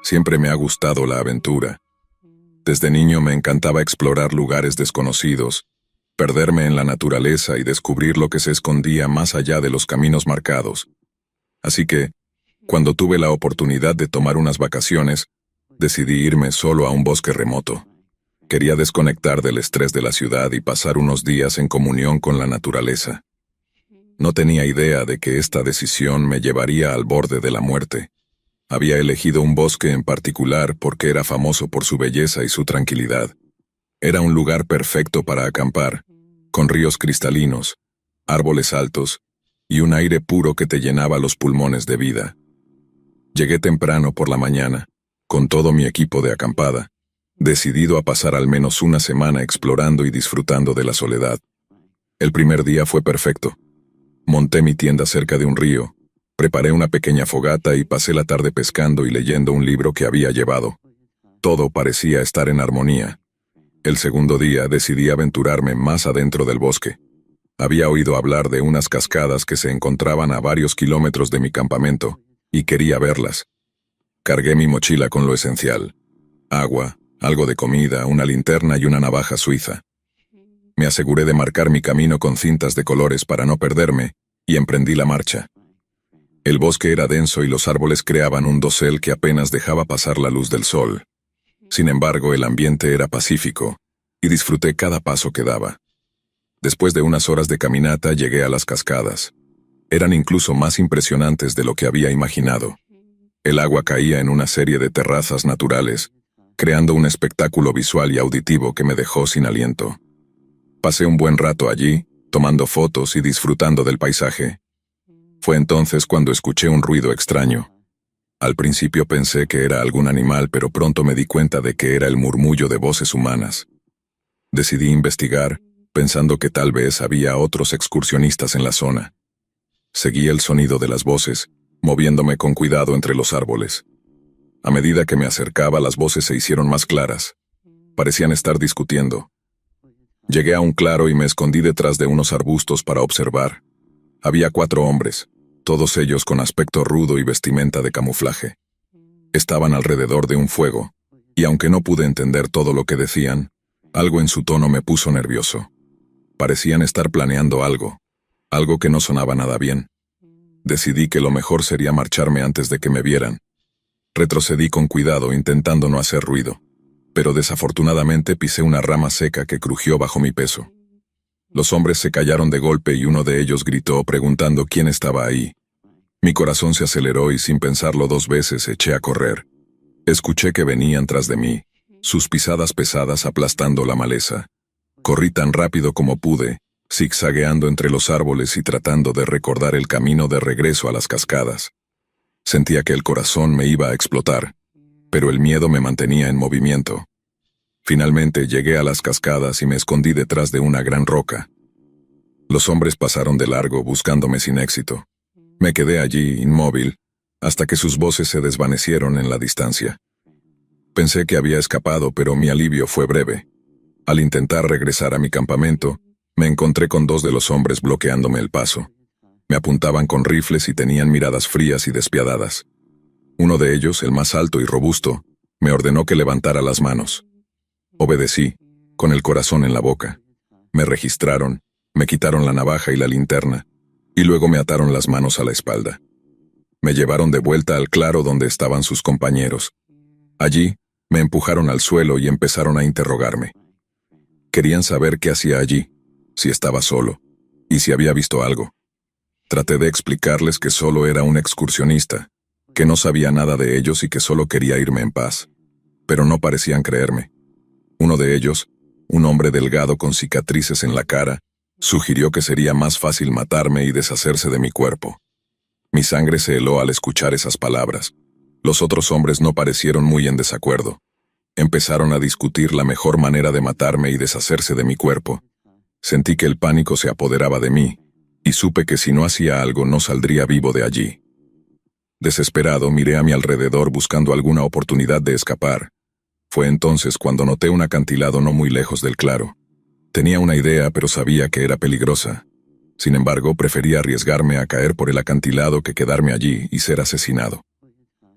Siempre me ha gustado la aventura. Desde niño me encantaba explorar lugares desconocidos, perderme en la naturaleza y descubrir lo que se escondía más allá de los caminos marcados. Así que, cuando tuve la oportunidad de tomar unas vacaciones, decidí irme solo a un bosque remoto. Quería desconectar del estrés de la ciudad y pasar unos días en comunión con la naturaleza. No tenía idea de que esta decisión me llevaría al borde de la muerte. Había elegido un bosque en particular porque era famoso por su belleza y su tranquilidad. Era un lugar perfecto para acampar, con ríos cristalinos, árboles altos y un aire puro que te llenaba los pulmones de vida. Llegué temprano por la mañana, con todo mi equipo de acampada, decidido a pasar al menos una semana explorando y disfrutando de la soledad. El primer día fue perfecto. Monté mi tienda cerca de un río, preparé una pequeña fogata y pasé la tarde pescando y leyendo un libro que había llevado. Todo parecía estar en armonía. El segundo día decidí aventurarme más adentro del bosque. Había oído hablar de unas cascadas que se encontraban a varios kilómetros de mi campamento, y quería verlas. Cargué mi mochila con lo esencial: agua, algo de comida, una linterna y una navaja suiza. Me aseguré de marcar mi camino con cintas de colores para no perderme, y emprendí la marcha. El bosque era denso y los árboles creaban un dosel que apenas dejaba pasar la luz del sol. Sin embargo, el ambiente era pacífico, y disfruté cada paso que daba. Después de unas horas de caminata llegué a las cascadas. Eran incluso más impresionantes de lo que había imaginado. El agua caía en una serie de terrazas naturales, creando un espectáculo visual y auditivo que me dejó sin aliento. Pasé un buen rato allí, tomando fotos y disfrutando del paisaje. Fue entonces cuando escuché un ruido extraño. Al principio pensé que era algún animal, pero pronto me di cuenta de que era el murmullo de voces humanas. Decidí investigar, pensando que tal vez había otros excursionistas en la zona. Seguí el sonido de las voces, moviéndome con cuidado entre los árboles. A medida que me acercaba, las voces se hicieron más claras. Parecían estar discutiendo. Llegué a un claro y me escondí detrás de unos arbustos para observar. Había 4 hombres, todos ellos con aspecto rudo y vestimenta de camuflaje. Estaban alrededor de un fuego, y aunque no pude entender todo lo que decían, algo en su tono me puso nervioso. Parecían estar planeando algo que no sonaba nada bien. Decidí que lo mejor sería marcharme antes de que me vieran. Retrocedí con cuidado intentando no hacer ruido, pero desafortunadamente pisé una rama seca que crujió bajo mi peso. Los hombres se callaron de golpe y uno de ellos gritó preguntando quién estaba ahí. Mi corazón se aceleró y sin pensarlo 2 veces eché a correr. Escuché que venían tras de mí, sus pisadas pesadas aplastando la maleza. Corrí tan rápido como pude, zigzagueando entre los árboles y tratando de recordar el camino de regreso a las cascadas. Sentía que el corazón me iba a explotar, pero el miedo me mantenía en movimiento. Finalmente llegué a las cascadas y me escondí detrás de una gran roca. Los hombres pasaron de largo buscándome sin éxito. Me quedé allí, inmóvil, hasta que sus voces se desvanecieron en la distancia. Pensé que había escapado, pero mi alivio fue breve. Al intentar regresar a mi campamento, me encontré con 2 de los hombres bloqueándome el paso. Me apuntaban con rifles y tenían miradas frías y despiadadas. Uno de ellos, el más alto y robusto, me ordenó que levantara las manos. Obedecí, con el corazón en la boca. Me registraron, me quitaron la navaja y la linterna, y luego me ataron las manos a la espalda. Me llevaron de vuelta al claro donde estaban sus compañeros. Allí, me empujaron al suelo y empezaron a interrogarme. Querían saber qué hacía allí, si estaba solo, y si había visto algo. Traté de explicarles que solo era un excursionista, que no sabía nada de ellos y que solo quería irme en paz. Pero no parecían creerme. Uno de ellos, un hombre delgado con cicatrices en la cara, sugirió que sería más fácil matarme y deshacerse de mi cuerpo. Mi sangre se heló al escuchar esas palabras. Los otros hombres no parecieron muy en desacuerdo. Empezaron a discutir la mejor manera de matarme y deshacerse de mi cuerpo. Sentí que el pánico se apoderaba de mí, y supe que si no hacía algo no saldría vivo de allí. Desesperado, miré a mi alrededor buscando alguna oportunidad de escapar. Fue entonces cuando noté un acantilado no muy lejos del claro. Tenía una idea, pero sabía que era peligrosa. Sin embargo, prefería arriesgarme a caer por el acantilado que quedarme allí y ser asesinado.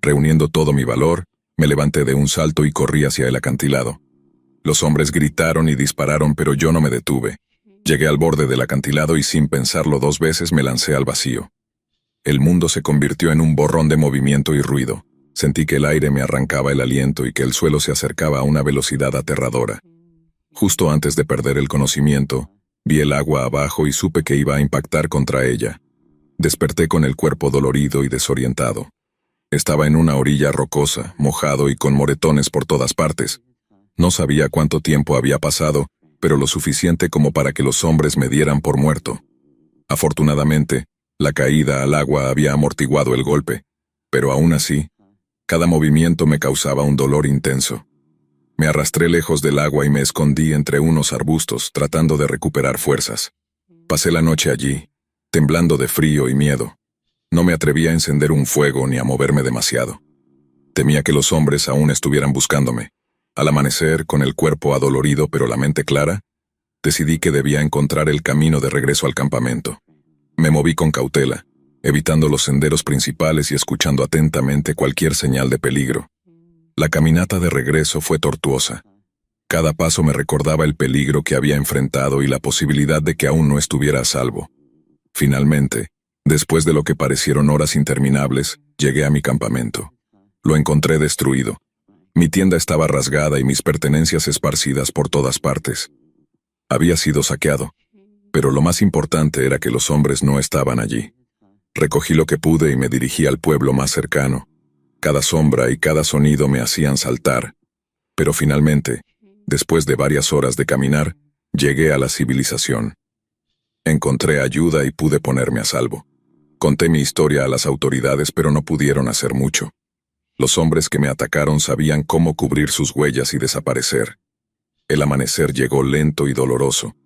Reuniendo todo mi valor, Me levanté de un salto y corrí hacia el acantilado. Los hombres gritaron y dispararon, pero yo no me detuve. Llegué al borde del acantilado y sin pensarlo 2 veces me lancé al vacío. El mundo se convirtió en un borrón de movimiento y ruido. Sentí que el aire me arrancaba el aliento y que el suelo se acercaba a una velocidad aterradora. Justo antes de perder el conocimiento, vi el agua abajo y supe que iba a impactar contra ella. Desperté con el cuerpo dolorido y desorientado. Estaba en una orilla rocosa, mojado y con moretones por todas partes. No sabía cuánto tiempo había pasado, pero lo suficiente como para que los hombres me dieran por muerto. Afortunadamente, la caída al agua había amortiguado el golpe, pero aún así, cada movimiento me causaba un dolor intenso. Me arrastré lejos del agua y me escondí entre unos arbustos, tratando de recuperar fuerzas. Pasé la noche allí, temblando de frío y miedo. No me atrevía a encender un fuego ni a moverme demasiado. Temía que los hombres aún estuvieran buscándome. Al amanecer, con el cuerpo adolorido pero la mente clara, decidí que debía encontrar el camino de regreso al campamento. Me moví con cautela, evitando los senderos principales y escuchando atentamente cualquier señal de peligro. La caminata de regreso fue tortuosa. Cada paso me recordaba el peligro que había enfrentado y la posibilidad de que aún no estuviera a salvo. Finalmente, después de lo que parecieron horas interminables, llegué a mi campamento. Lo encontré destruido. Mi tienda estaba rasgada y mis pertenencias esparcidas por todas partes. Había sido saqueado, pero lo más importante era que los hombres no estaban allí. Recogí lo que pude y me dirigí al pueblo más cercano. Cada sombra y cada sonido me hacían saltar, pero finalmente, después de varias horas de caminar, llegué a la civilización. Encontré ayuda y pude ponerme a salvo. Conté mi historia a las autoridades, pero no pudieron hacer mucho. Los hombres que me atacaron sabían cómo cubrir sus huellas y desaparecer. El amanecer llegó lento y doloroso.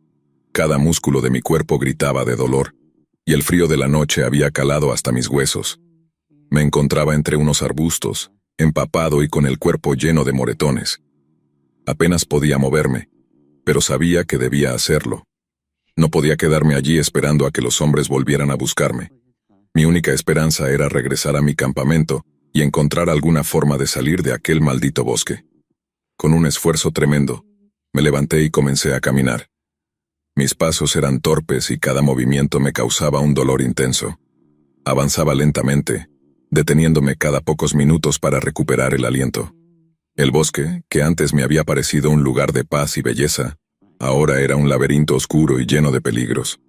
Cada músculo de mi cuerpo gritaba de dolor, y el frío de la noche había calado hasta mis huesos. Me encontraba entre unos arbustos, empapado y con el cuerpo lleno de moretones. Apenas podía moverme, pero sabía que debía hacerlo. No podía quedarme allí esperando a que los hombres volvieran a buscarme. Mi única esperanza era regresar a mi campamento y encontrar alguna forma de salir de aquel maldito bosque. Con un esfuerzo tremendo, me levanté y comencé a caminar. Mis pasos eran torpes y cada movimiento me causaba un dolor intenso. Avanzaba lentamente, deteniéndome cada pocos minutos para recuperar el aliento. El bosque, que antes me había parecido un lugar de paz y belleza, ahora era un laberinto oscuro y lleno de peligros.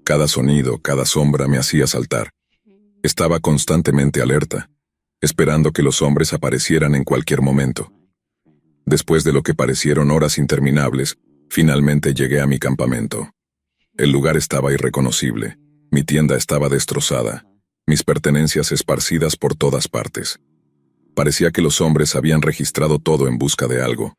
Cada sonido, cada sombra me hacía saltar. Estaba constantemente alerta, esperando que los hombres aparecieran en cualquier momento. Después de lo que parecieron horas interminables, finalmente llegué a mi campamento. El lugar estaba irreconocible, mi tienda estaba destrozada, mis pertenencias esparcidas por todas partes. Parecía que los hombres habían registrado todo en busca de algo.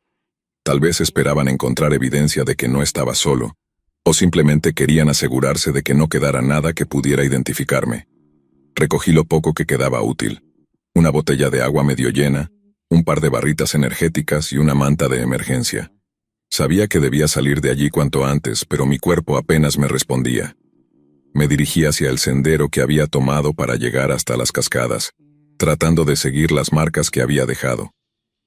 Tal vez esperaban encontrar evidencia de que no estaba solo, o simplemente querían asegurarse de que no quedara nada que pudiera identificarme. Recogí lo poco que quedaba útil: una botella de agua medio llena, un par de barritas energéticas y una manta de emergencia. Sabía que debía salir de allí cuanto antes, pero mi cuerpo apenas me respondía. Me dirigí hacia el sendero que había tomado para llegar hasta las cascadas, tratando de seguir las marcas que había dejado.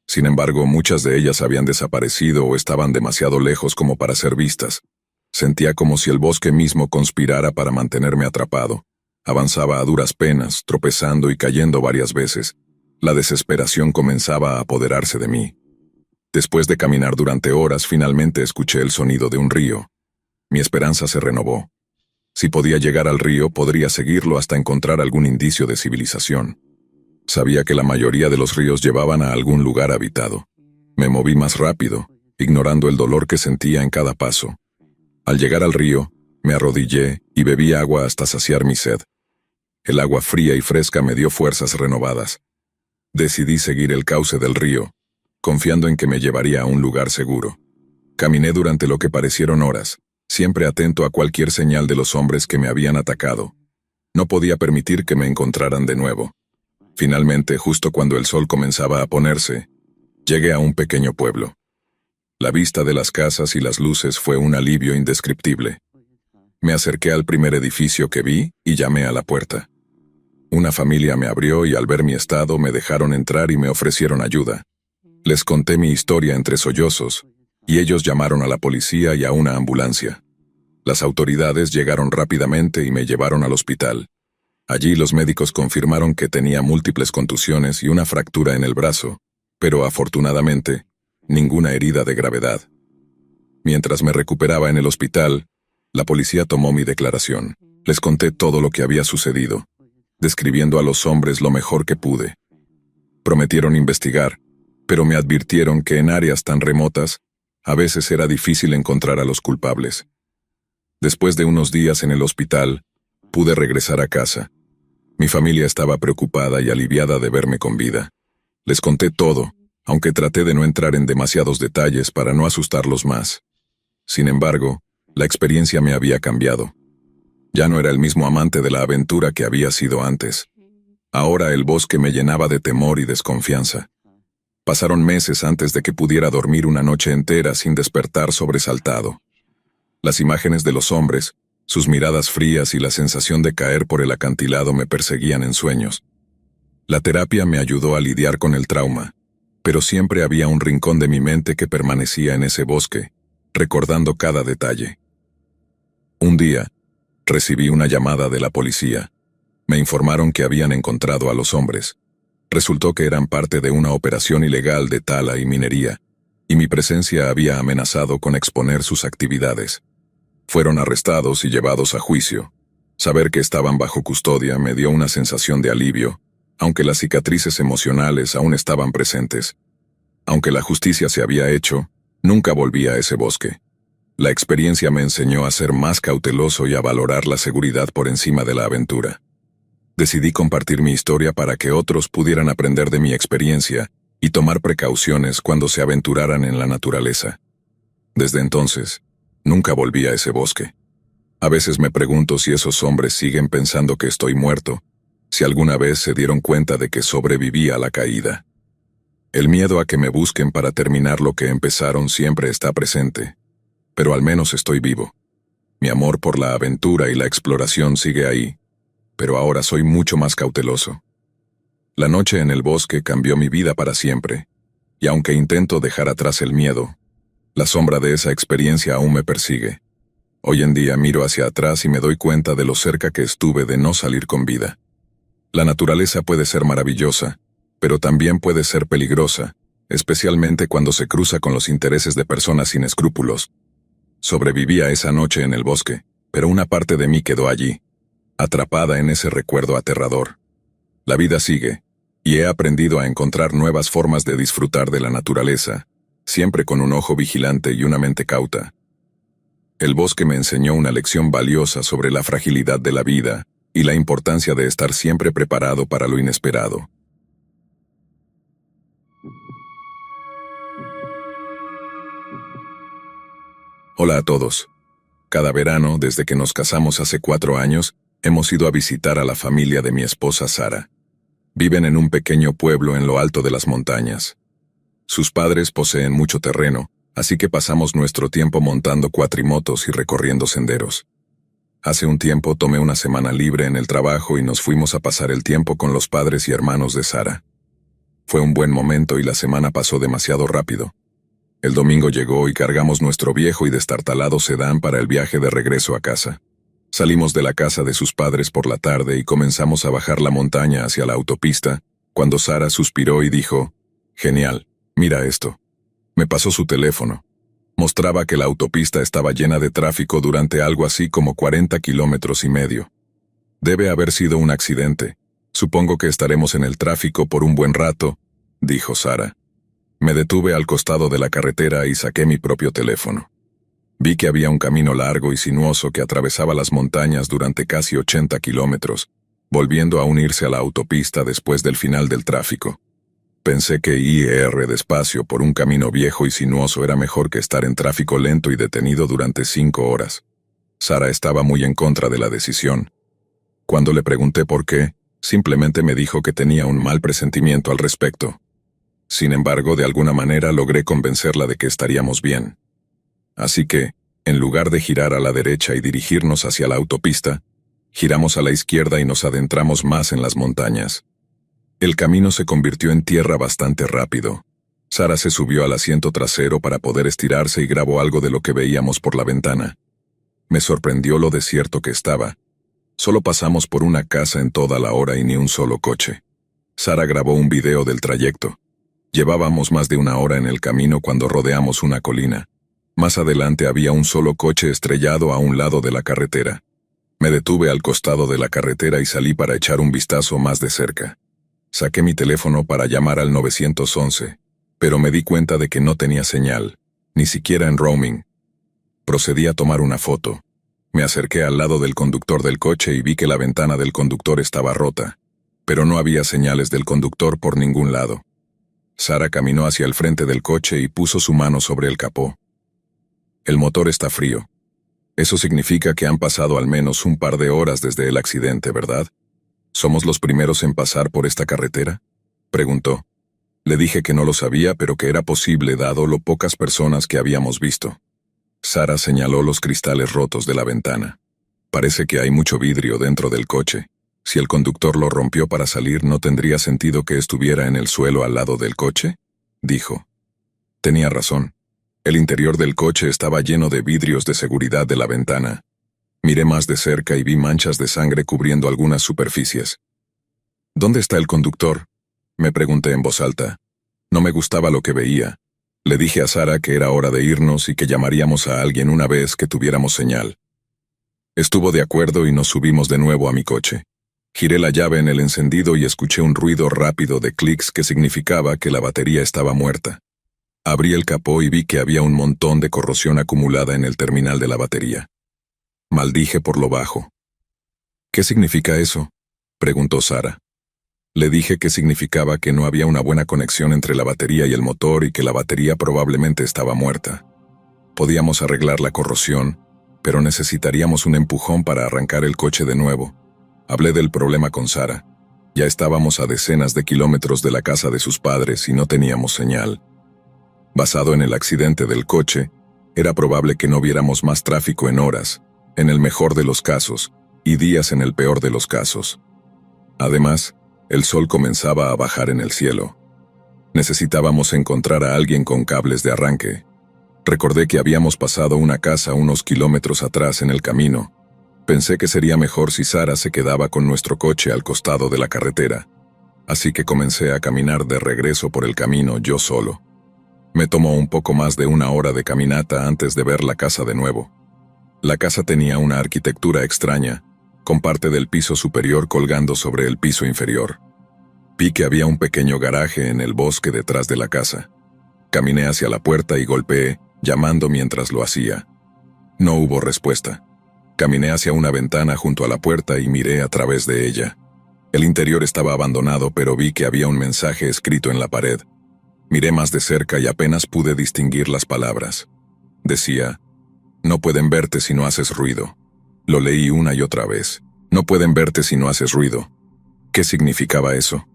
Sin embargo, muchas de ellas habían desaparecido o estaban demasiado lejos como para ser vistas. Sentía como si el bosque mismo conspirara para mantenerme atrapado. Avanzaba a duras penas, tropezando y cayendo varias veces. La desesperación comenzaba a apoderarse de mí. Después de caminar durante horas, finalmente escuché el sonido de un río. Mi esperanza se renovó. Si podía llegar al río, podría seguirlo hasta encontrar algún indicio de civilización. Sabía que la mayoría de los ríos llevaban a algún lugar habitado. Me moví más rápido, ignorando el dolor que sentía en cada paso. Al llegar al río, me arrodillé y bebí agua hasta saciar mi sed. El agua fría y fresca me dio fuerzas renovadas. Decidí seguir el cauce del río, confiando en que me llevaría a un lugar seguro. Caminé durante lo que parecieron horas, siempre atento a cualquier señal de los hombres que me habían atacado. No podía permitir que me encontraran de nuevo. Finalmente, justo cuando el sol comenzaba a ponerse, llegué a un pequeño pueblo. La vista de las casas y las luces fue un alivio indescriptible. Me acerqué al primer edificio que vi y llamé a la puerta. Una familia me abrió y al ver mi estado me dejaron entrar y me ofrecieron ayuda. Les conté mi historia entre sollozos, y ellos llamaron a la policía y a una ambulancia. Las autoridades llegaron rápidamente y me llevaron al hospital. Allí los médicos confirmaron que tenía múltiples contusiones y una fractura en el brazo, pero afortunadamente, ninguna herida de gravedad. Mientras me recuperaba en el hospital, la policía tomó mi declaración. Les conté todo lo que había sucedido, describiendo a los hombres lo mejor que pude. Prometieron investigar, pero me advirtieron que en áreas tan remotas, a veces era difícil encontrar a los culpables. Después de unos días en el hospital, pude regresar a casa. Mi familia estaba preocupada y aliviada de verme con vida. Les conté todo, aunque traté de no entrar en demasiados detalles para no asustarlos más. Sin embargo, la experiencia me había cambiado. Ya no era el mismo amante de la aventura que había sido antes. Ahora el bosque me llenaba de temor y desconfianza. Pasaron meses antes de que pudiera dormir una noche entera sin despertar sobresaltado. Las imágenes de los hombres, sus miradas frías y la sensación de caer por el acantilado me perseguían en sueños. La terapia me ayudó a lidiar con el trauma, pero siempre había un rincón de mi mente que permanecía en ese bosque, recordando cada detalle. Un día, recibí una llamada de la policía. Me informaron que habían encontrado a los hombres. Resultó que eran parte de una operación ilegal de tala y minería, y mi presencia había amenazado con exponer sus actividades. Fueron arrestados y llevados a juicio. Saber que estaban bajo custodia me dio una sensación de alivio, aunque las cicatrices emocionales aún estaban presentes. Aunque la justicia se había hecho, nunca volví a ese bosque. La experiencia me enseñó a ser más cauteloso y a valorar la seguridad por encima de la aventura. Decidí compartir mi historia para que otros pudieran aprender de mi experiencia y tomar precauciones cuando se aventuraran en la naturaleza. Desde entonces, nunca volví a ese bosque. A veces me pregunto si esos hombres siguen pensando que estoy muerto, si alguna vez se dieron cuenta de que sobreviví a la caída. El miedo a que me busquen para terminar lo que empezaron siempre está presente, pero al menos estoy vivo. Mi amor por la aventura y la exploración sigue ahí, pero ahora soy mucho más cauteloso. La noche en el bosque cambió mi vida para siempre, y aunque intento dejar atrás el miedo, la sombra de esa experiencia aún me persigue. Hoy en día miro hacia atrás y me doy cuenta de lo cerca que estuve de no salir con vida. La naturaleza puede ser maravillosa, pero también puede ser peligrosa, especialmente cuando se cruza con los intereses de personas sin escrúpulos. Sobreviví a esa noche en el bosque, pero una parte de mí quedó allí, atrapada en ese recuerdo aterrador. La vida sigue, y he aprendido a encontrar nuevas formas de disfrutar de la naturaleza, siempre con un ojo vigilante y una mente cauta. El bosque me enseñó una lección valiosa sobre la fragilidad de la vida y la importancia de estar siempre preparado para lo inesperado. Hola a todos. Cada verano, desde que nos casamos hace 4 años, hemos ido a visitar a la familia de mi esposa Sara. Viven en un pequeño pueblo en lo alto de las montañas. Sus padres poseen mucho terreno, así que pasamos nuestro tiempo montando cuatrimotos y recorriendo senderos. Hace un tiempo tomé una semana libre en el trabajo y nos fuimos a pasar el tiempo con los padres y hermanos de Sara. Fue un buen momento y la semana pasó demasiado rápido. El domingo llegó y cargamos nuestro viejo y destartalado sedán para el viaje de regreso a casa. Salimos de la casa de sus padres por la tarde y comenzamos a bajar la montaña hacia la autopista, cuando Sara suspiró y dijo: «Genial, mira esto». Me pasó su teléfono. Mostraba que la autopista estaba llena de tráfico durante algo así como 40 kilómetros y medio. «Debe haber sido un accidente. Supongo que estaremos en el tráfico por un buen rato», dijo Sara. Me detuve al costado de la carretera y saqué mi propio teléfono. Vi que había un camino largo y sinuoso que atravesaba las montañas durante casi 80 kilómetros, volviendo a unirse a la autopista después del final del tráfico. Pensé que ir despacio por un camino viejo y sinuoso era mejor que estar en tráfico lento y detenido durante 5 horas. Sara estaba muy en contra de la decisión. Cuando le pregunté por qué, simplemente me dijo que tenía un mal presentimiento al respecto. Sin embargo, de alguna manera logré convencerla de que estaríamos bien. Así que, en lugar de girar a la derecha y dirigirnos hacia la autopista, Giramos a la izquierda y nos adentramos más en las montañas. El camino se convirtió en tierra bastante rápido. Sara se subió al asiento trasero para poder estirarse y grabó algo de lo que veíamos por la ventana. Me sorprendió lo desierto que estaba. Solo pasamos por una casa en toda la hora y ni un solo coche. Sara grabó un video del trayecto. Llevábamos más de una hora en el camino cuando rodeamos una colina. Más adelante había un solo coche estrellado a un lado de la carretera. Me detuve al costado de la carretera y salí para echar un vistazo más de cerca. Saqué mi teléfono para llamar al 911, pero me di cuenta de que no tenía señal, ni siquiera en roaming. Procedí a tomar una foto. Me acerqué al lado del conductor del coche y vi que la ventana del conductor estaba rota, pero no había señales del conductor por ningún lado. Sara caminó hacia el frente del coche y puso su mano sobre el capó. El motor está frío. Eso significa que han pasado al menos un par de horas desde el accidente, ¿verdad? ¿Somos los primeros en pasar por esta carretera?, preguntó. Le dije que no lo sabía, pero que era posible dado lo pocas personas que habíamos visto. Sara señaló los cristales rotos de la ventana. Parece que hay mucho vidrio dentro del coche. Si el conductor lo rompió para salir, ¿no tendría sentido que estuviera en el suelo al lado del coche?, dijo. Tenía razón. El interior del coche estaba lleno de vidrios de seguridad de la ventana. Miré más de cerca y vi manchas de sangre cubriendo algunas superficies. ¿Dónde está el conductor?, me pregunté en voz alta. No me gustaba lo que veía. Le dije a Sara que era hora de irnos y que llamaríamos a alguien una vez que tuviéramos señal. Estuvo de acuerdo y nos subimos de nuevo a mi coche. Giré la llave en el encendido y escuché un ruido rápido de clics que significaba que la batería estaba muerta. Abrí el capó y vi que había un montón de corrosión acumulada en el terminal de la batería. Maldije por lo bajo. ¿Qué significa eso?, preguntó Sara. Le dije que significaba que no había una buena conexión entre la batería y el motor y que la batería probablemente estaba muerta. Podíamos arreglar la corrosión, pero necesitaríamos un empujón para arrancar el coche de nuevo. Hablé del problema con Sara. Ya estábamos a decenas de kilómetros de la casa de sus padres y no teníamos señal. Basado en el accidente del coche, era probable que no viéramos más tráfico en horas, en el mejor de los casos, y días en el peor de los casos. Además, el sol comenzaba a bajar en el cielo. Necesitábamos encontrar a alguien con cables de arranque. Recordé que habíamos pasado una casa unos kilómetros atrás en el camino. Pensé que sería mejor si Sara se quedaba con nuestro coche al costado de la carretera. Así que comencé a caminar de regreso por el camino yo solo. Me tomó un poco más de una hora de caminata antes de ver la casa de nuevo. La casa tenía una arquitectura extraña, con parte del piso superior colgando sobre el piso inferior. Vi que había un pequeño garaje en el bosque detrás de la casa. Caminé hacia la puerta y golpeé, llamando mientras lo hacía. No hubo respuesta. Caminé hacia una ventana junto a la puerta y miré a través de ella. El interior estaba abandonado, pero vi que había un mensaje escrito en la pared. Miré más de cerca y apenas pude distinguir las palabras. Decía: «No pueden verte si no haces ruido». Lo leí una y otra vez. «No pueden verte si no haces ruido». ¿Qué significaba eso?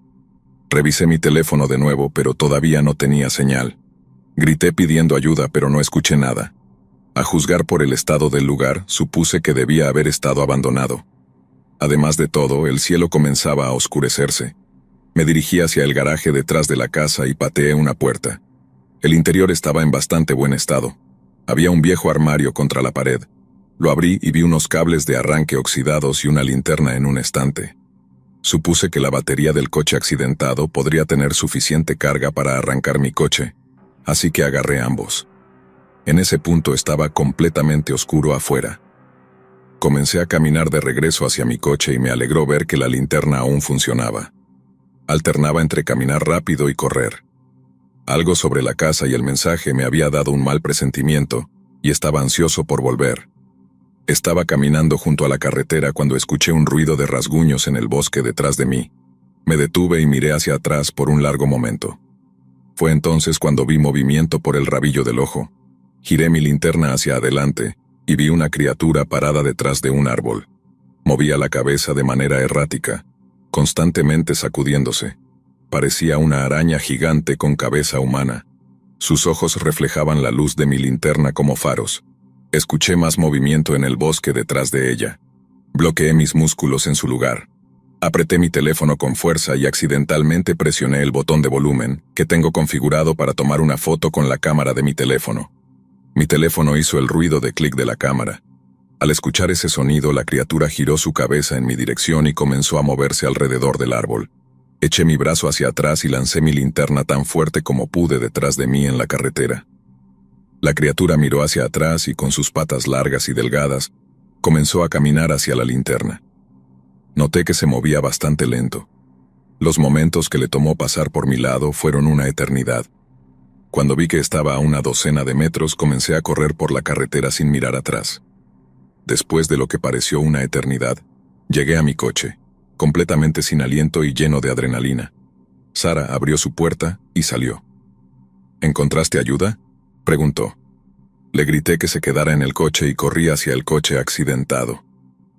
Revisé mi teléfono de nuevo, pero todavía no tenía señal. Grité pidiendo ayuda, pero no escuché nada. A juzgar por el estado del lugar, supuse que debía haber estado abandonado. Además de todo, el cielo comenzaba a oscurecerse. Me dirigí hacia el garaje detrás de la casa y pateé una puerta. El interior estaba en bastante buen estado. Había un viejo armario contra la pared. Lo abrí y vi unos cables de arranque oxidados y una linterna en un estante. Supuse que la batería del coche accidentado podría tener suficiente carga para arrancar mi coche, así que agarré ambos. En ese punto estaba completamente oscuro afuera. Comencé a caminar de regreso hacia mi coche y me alegró ver que la linterna aún funcionaba. Alternaba entre caminar rápido y correr. Algo sobre la casa y el mensaje me había dado un mal presentimiento, y estaba ansioso por volver. Estaba caminando junto a la carretera cuando escuché un ruido de rasguños en el bosque detrás de mí. Me detuve y miré hacia atrás por un largo momento. Fue entonces cuando vi movimiento por el rabillo del ojo. Giré mi linterna hacia adelante y vi una criatura parada detrás de un árbol. Movía la cabeza de manera errática, constantemente sacudiéndose. Parecía una araña gigante con cabeza humana. Sus ojos reflejaban la luz de mi linterna como faros. Escuché más movimiento en el bosque detrás de ella. Bloqueé mis músculos en su lugar. Apreté mi teléfono con fuerza y accidentalmente presioné el botón de volumen que tengo configurado para tomar una foto con la cámara de mi teléfono. Mi teléfono hizo el ruido de clic de la cámara. Al escuchar ese sonido, la criatura giró su cabeza en mi dirección y comenzó a moverse alrededor del árbol. Eché mi brazo hacia atrás y lancé mi linterna tan fuerte como pude detrás de mí en la carretera. La criatura miró hacia atrás y con sus patas largas y delgadas, comenzó a caminar hacia la linterna. Noté que se movía bastante lento. Los momentos que le tomó pasar por mi lado fueron una eternidad. Cuando vi que estaba a una docena de metros, comencé a correr por la carretera sin mirar atrás. Después de lo que pareció una eternidad, llegué a mi coche, completamente sin aliento y lleno de adrenalina. Sara abrió su puerta y salió. ¿Encontraste ayuda?, preguntó. Le grité que se quedara en el coche y corrí hacia el coche accidentado.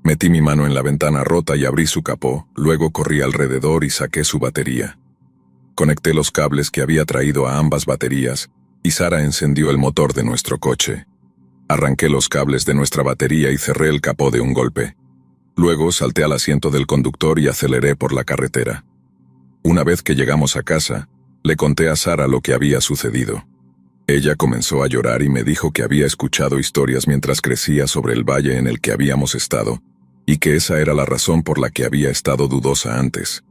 Metí mi mano en la ventana rota y abrí su capó, luego corrí alrededor y saqué su batería. Conecté los cables que había traído a ambas baterías, y Sara encendió el motor de nuestro coche. Arranqué los cables de nuestra batería y cerré el capó de un golpe. Luego salté al asiento del conductor y aceleré por la carretera. Una vez que llegamos a casa, le conté a Sara lo que había sucedido. Ella comenzó a llorar y me dijo que había escuchado historias mientras crecía sobre el valle en el que habíamos estado, y que esa era la razón por la que había estado dudosa antes.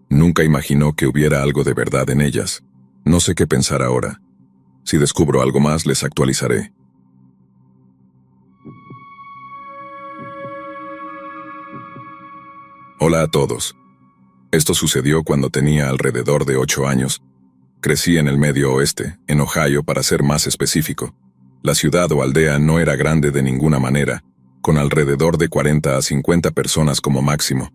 Nunca imaginó que hubiera algo de verdad en ellas. No sé qué pensar ahora. Si descubro algo más, les actualizaré. Hola a todos. Esto sucedió cuando tenía alrededor de 8 años. Crecí en el Medio Oeste, en Ohio para ser más específico. La ciudad o aldea no era grande de ninguna manera, con alrededor de 40 a 50 personas como máximo.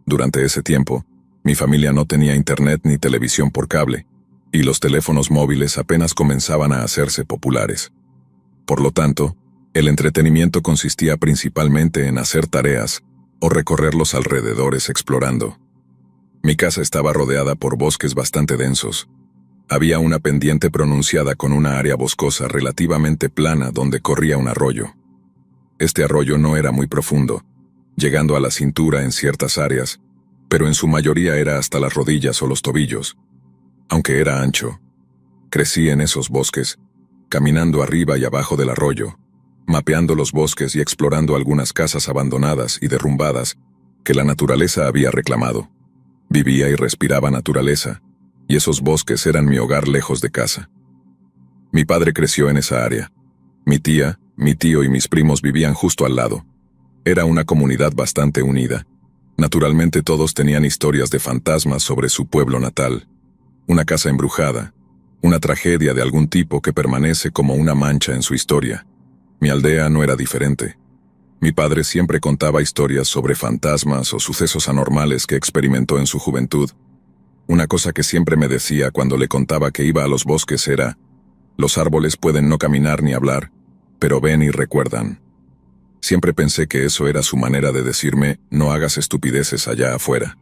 Durante ese tiempo, mi familia no tenía internet ni televisión por cable, y los teléfonos móviles apenas comenzaban a hacerse populares. Por lo tanto, el entretenimiento consistía principalmente en hacer tareas o recorrer los alrededores explorando. Mi casa estaba rodeada por bosques bastante densos. Había una pendiente pronunciada con una área boscosa relativamente plana donde corría un arroyo. Este arroyo no era muy profundo, llegando a la cintura en ciertas áreas, pero en su mayoría era hasta las rodillas o los tobillos. Aunque era ancho, crecí en esos bosques, caminando arriba y abajo del arroyo, mapeando los bosques y explorando algunas casas abandonadas y derrumbadas que la naturaleza había reclamado. Vivía y respiraba naturaleza, y esos bosques eran mi hogar lejos de casa. Mi padre creció en esa área. Mi tía, mi tío y mis primos vivían justo al lado. Era una comunidad bastante unida. Naturalmente todos tenían historias de fantasmas sobre su pueblo natal. Una casa embrujada, una tragedia de algún tipo que permanece como una mancha en su historia. Mi aldea no era diferente. Mi padre siempre contaba historias sobre fantasmas o sucesos anormales que experimentó en su juventud. Una cosa que siempre me decía cuando le contaba que iba a los bosques era: los árboles pueden no caminar ni hablar, pero ven y recuerdan. Siempre pensé que eso era su manera de decirme: no hagas estupideces allá afuera.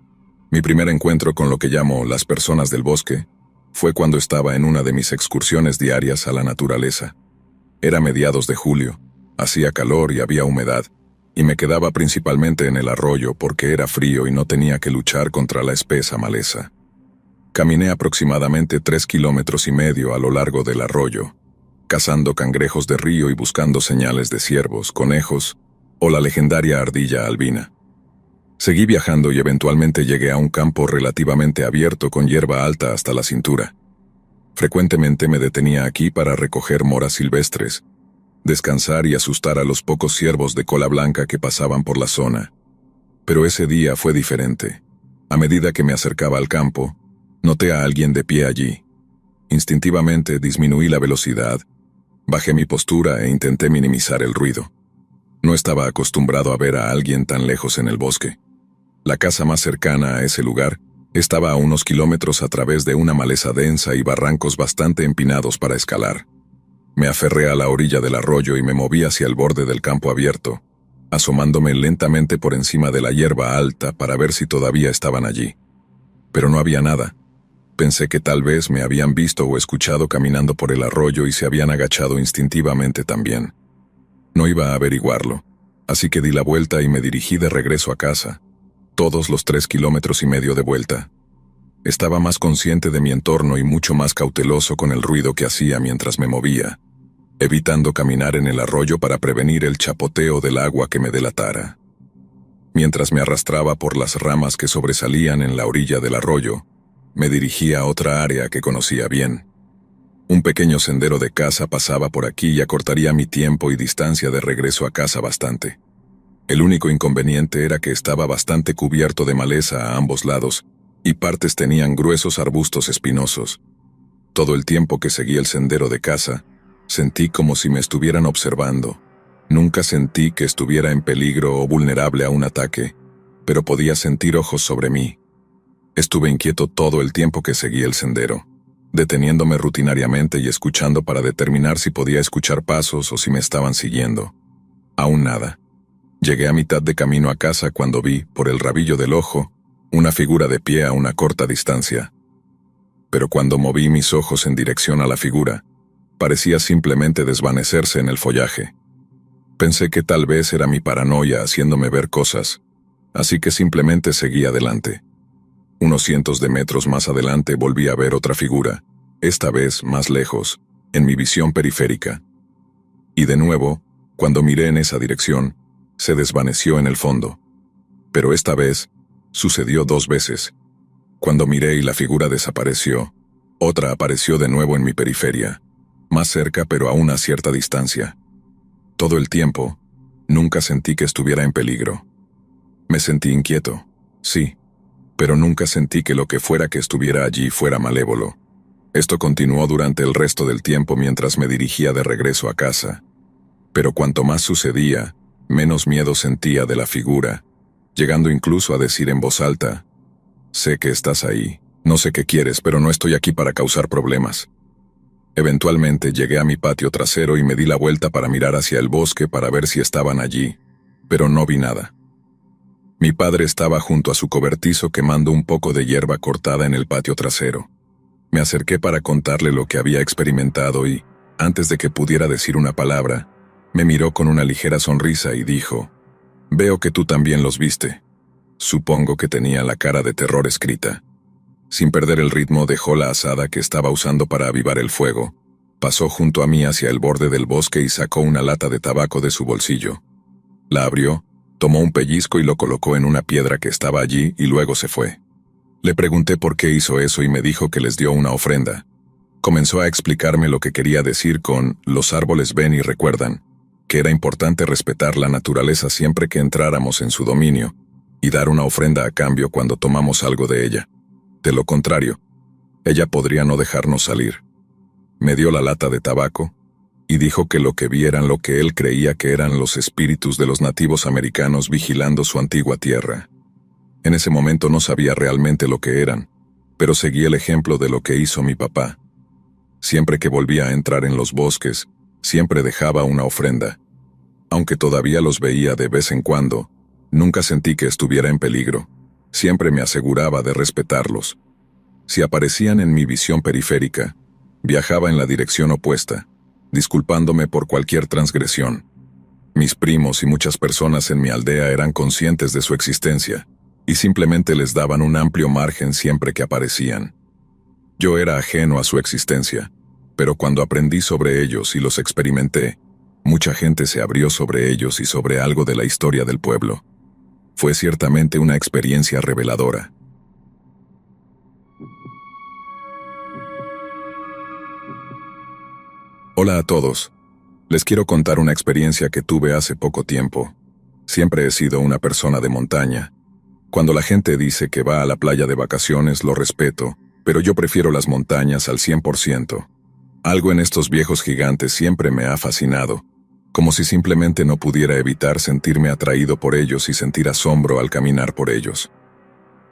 Mi primer encuentro con lo que llamo las personas del bosque fue cuando estaba en una de mis excursiones diarias a la naturaleza. Era mediados de julio, hacía calor y había humedad, y me quedaba principalmente en el arroyo porque era frío y no tenía que luchar contra la espesa maleza. Caminé aproximadamente 3,5 kilómetros a lo largo del arroyo, cazando cangrejos de río y buscando señales de ciervos, conejos o la legendaria ardilla albina. Seguí viajando y eventualmente llegué a un campo relativamente abierto con hierba alta hasta la cintura. Frecuentemente me detenía aquí para recoger moras silvestres, descansar y asustar a los pocos ciervos de cola blanca que pasaban por la zona. Pero ese día fue diferente. A medida que me acercaba al campo, noté a alguien de pie allí. Instintivamente disminuí la velocidad, bajé mi postura e intenté minimizar el ruido. No estaba acostumbrado a ver a alguien tan lejos en el bosque. La casa más cercana a ese lugar estaba a unos kilómetros a través de una maleza densa y barrancos bastante empinados para escalar. Me aferré a la orilla del arroyo y me moví hacia el borde del campo abierto, asomándome lentamente por encima de la hierba alta para ver si todavía estaban allí. Pero no había nada. Pensé que tal vez me habían visto o escuchado caminando por el arroyo y se habían agachado instintivamente también. No iba a averiguarlo, Así que di la vuelta y me dirigí de regreso a casa, todos los 3,5 kilómetros de vuelta. Estaba más consciente de mi entorno y mucho más cauteloso con el ruido que hacía mientras me movía, evitando caminar en el arroyo para prevenir el chapoteo del agua que me delatara. Mientras me arrastraba por las ramas que sobresalían en la orilla del arroyo, me dirigía a otra área que conocía bien. Un pequeño sendero de caza pasaba por aquí y acortaría mi tiempo y distancia de regreso a casa bastante. El único inconveniente era que estaba bastante cubierto de maleza a ambos lados, y partes tenían gruesos arbustos espinosos. Todo el tiempo que seguí el sendero de caza, sentí como si me estuvieran observando. Nunca sentí que estuviera en peligro o vulnerable a un ataque, pero podía sentir ojos sobre mí. Estuve inquieto todo el tiempo que seguí el sendero, deteniéndome rutinariamente y escuchando para determinar si podía escuchar pasos o si me estaban siguiendo. Aún nada. Llegué a mitad de camino a casa cuando vi, por el rabillo del ojo, una figura de pie a una corta distancia. Pero cuando moví mis ojos en dirección a la figura, parecía simplemente desvanecerse en el follaje. Pensé que tal vez era mi paranoia haciéndome ver cosas, así que simplemente seguí adelante. Unos cientos de metros más adelante volví a ver otra figura, esta vez más lejos, en mi visión periférica. Y de nuevo, cuando miré en esa dirección, se desvaneció en el fondo. Pero esta vez, sucedió 2 veces. Cuando miré y la figura desapareció, otra apareció de nuevo en mi periferia, más cerca pero a una cierta distancia. Todo el tiempo, nunca sentí que estuviera en peligro. Me sentí inquieto, sí, pero nunca sentí que lo que fuera que estuviera allí fuera malévolo. Esto continuó durante el resto del tiempo mientras me dirigía de regreso a casa. Pero cuanto más sucedía, menos miedo sentía de la figura, llegando incluso a decir en voz alta: «Sé que estás ahí, no sé qué quieres, pero no estoy aquí para causar problemas». Eventualmente llegué a mi patio trasero y me di la vuelta para mirar hacia el bosque para ver si estaban allí, pero no vi nada. Mi padre estaba junto a su cobertizo quemando un poco de hierba cortada en el patio trasero. Me acerqué para contarle lo que había experimentado y, antes de que pudiera decir una palabra, me miró con una ligera sonrisa y dijo: «Veo que tú también los viste». Supongo que tenía la cara de terror escrita. Sin perder el ritmo dejó la azada que estaba usando para avivar el fuego, pasó junto a mí hacia el borde del bosque y sacó una lata de tabaco de su bolsillo. La abrió, tomó un pellizco y lo colocó en una piedra que estaba allí y luego se fue. Le pregunté por qué hizo eso y me dijo que les dio una ofrenda. Comenzó a explicarme lo que quería decir con «los árboles ven y recuerdan», que era importante respetar la naturaleza siempre que entráramos en su dominio, y dar una ofrenda a cambio cuando tomamos algo de ella. De lo contrario, ella podría no dejarnos salir. Me dio la lata de tabaco, y dijo que lo que vi eran lo que él creía que eran los espíritus de los nativos americanos vigilando su antigua tierra. En ese momento no sabía realmente lo que eran, pero seguí el ejemplo de lo que hizo mi papá. Siempre que volvía a entrar en los bosques, siempre dejaba una ofrenda. Aunque todavía los veía de vez en cuando, nunca sentí que estuviera en peligro. Siempre me aseguraba de respetarlos. Si aparecían en mi visión periférica, viajaba en la dirección opuesta, disculpándome por cualquier transgresión. Mis primos y muchas personas en mi aldea eran conscientes de su existencia, y simplemente les daban un amplio margen siempre que aparecían. Yo era ajeno a su existencia, pero cuando aprendí sobre ellos y los experimenté, mucha gente se abrió sobre ellos y sobre algo de la historia del pueblo. Fue ciertamente una experiencia reveladora. Hola a todos. Les quiero contar una experiencia que tuve hace poco tiempo. Siempre he sido una persona de montaña. Cuando la gente dice que va a la playa de vacaciones, lo respeto, pero yo prefiero las montañas al 100%. Algo en estos viejos gigantes siempre me ha fascinado, como si simplemente no pudiera evitar sentirme atraído por ellos y sentir asombro al caminar por ellos.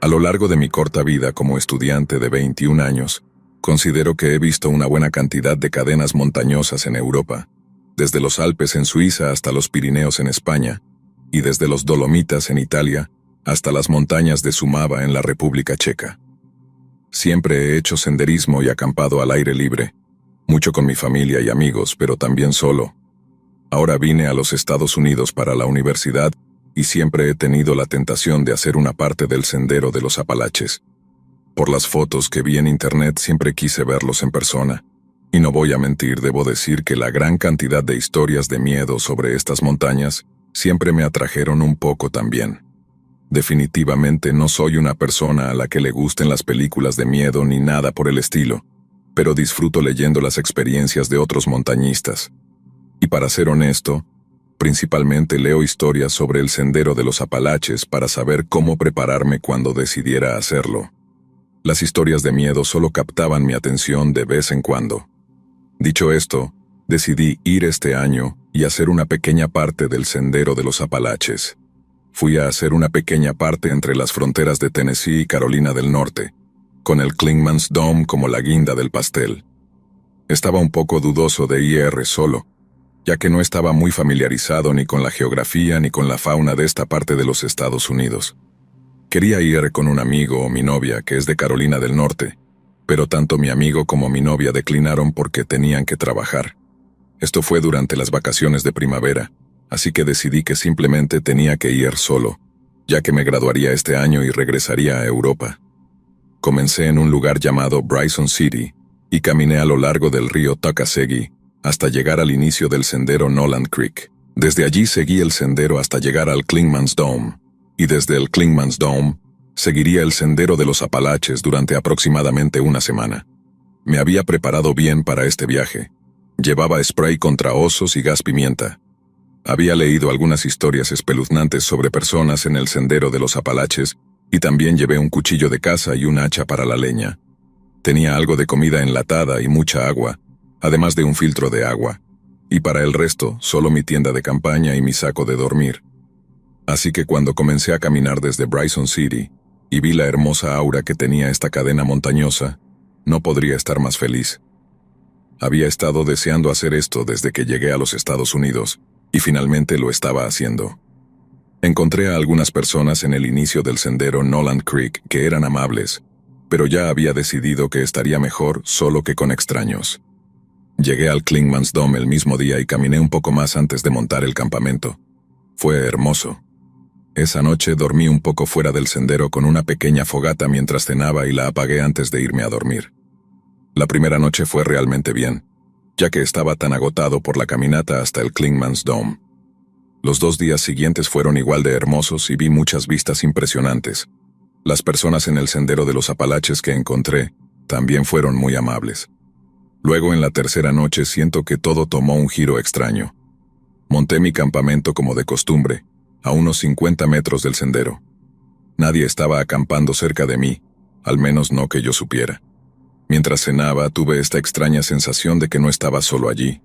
A lo largo de mi corta vida como estudiante de 21 años, considero que he visto una buena cantidad de cadenas montañosas en Europa, desde los Alpes en Suiza hasta los Pirineos en España, y desde los Dolomitas en Italia hasta las montañas de Sumava en la República Checa. Siempre he hecho senderismo y acampado al aire libre, mucho con mi familia y amigos, pero también solo. Ahora vine a los Estados Unidos para la universidad y siempre he tenido la tentación de hacer una parte del sendero de los Apalaches. Por las fotos que vi en internet siempre quise verlos en persona. Y no voy a mentir, debo decir que la gran cantidad de historias de miedo sobre estas montañas siempre me atrajeron un poco también. Definitivamente no soy una persona a la que le gusten las películas de miedo ni nada por el estilo, pero disfruto leyendo las experiencias de otros montañistas. Y para ser honesto, principalmente leo historias sobre el sendero de los Apalaches para saber cómo prepararme cuando decidiera hacerlo. Las historias de miedo solo captaban mi atención de vez en cuando. Dicho esto, decidí ir este año y hacer una pequeña parte del sendero de los Apalaches. Fui a hacer una pequeña parte entre las fronteras de Tennessee y Carolina del Norte, con el Clingmans Dome como la guinda del pastel. Estaba un poco dudoso de ir solo, ya que no estaba muy familiarizado ni con la geografía ni con la fauna de esta parte de los Estados Unidos. Quería ir con un amigo o mi novia, que es de Carolina del Norte, pero tanto mi amigo como mi novia declinaron porque tenían que trabajar. Esto fue durante las vacaciones de primavera, así que decidí que simplemente tenía que ir solo, ya que me graduaría este año y regresaría a Europa. Comencé en un lugar llamado Bryson City y caminé a lo largo del río Tuckasegee hasta llegar al inicio del sendero Noland Creek. Desde allí seguí el sendero hasta llegar al Clingmans Dome, y desde el Clingmans Dome seguiría el sendero de los Apalaches durante aproximadamente una semana. Me había preparado bien para este viaje. Llevaba spray contra osos y gas pimienta. Había leído algunas historias espeluznantes sobre personas en el sendero de los Apalaches y también llevé un cuchillo de caza y un hacha para la leña. Tenía algo de comida enlatada y mucha agua, además de un filtro de agua. Y para el resto, solo mi tienda de campaña y mi saco de dormir. Así que cuando comencé a caminar desde Bryson City y vi la hermosa aura que tenía esta cadena montañosa, no podría estar más feliz. Había estado deseando hacer esto desde que llegué a los Estados Unidos, y finalmente lo estaba haciendo. Encontré a algunas personas en el inicio del sendero Noland Creek que eran amables, pero ya había decidido que estaría mejor solo que con extraños. Llegué al Clingmans Dome el mismo día y caminé un poco más antes de montar el campamento. Fue hermoso. Esa noche dormí un poco fuera del sendero con una pequeña fogata mientras cenaba y la apagué antes de irme a dormir. La primera noche fue realmente bien, ya que estaba tan agotado por la caminata hasta el Clingmans Dome. Los 2 días siguientes fueron igual de hermosos y vi muchas vistas impresionantes. Las personas en el sendero de los Apalaches que encontré también fueron muy amables. Luego en la tercera noche siento que todo tomó un giro extraño. Monté mi campamento como de costumbre, a unos 50 metros del sendero. Nadie estaba acampando cerca de mí, al menos no que yo supiera. Mientras cenaba, tuve esta extraña sensación de que no estaba solo allí.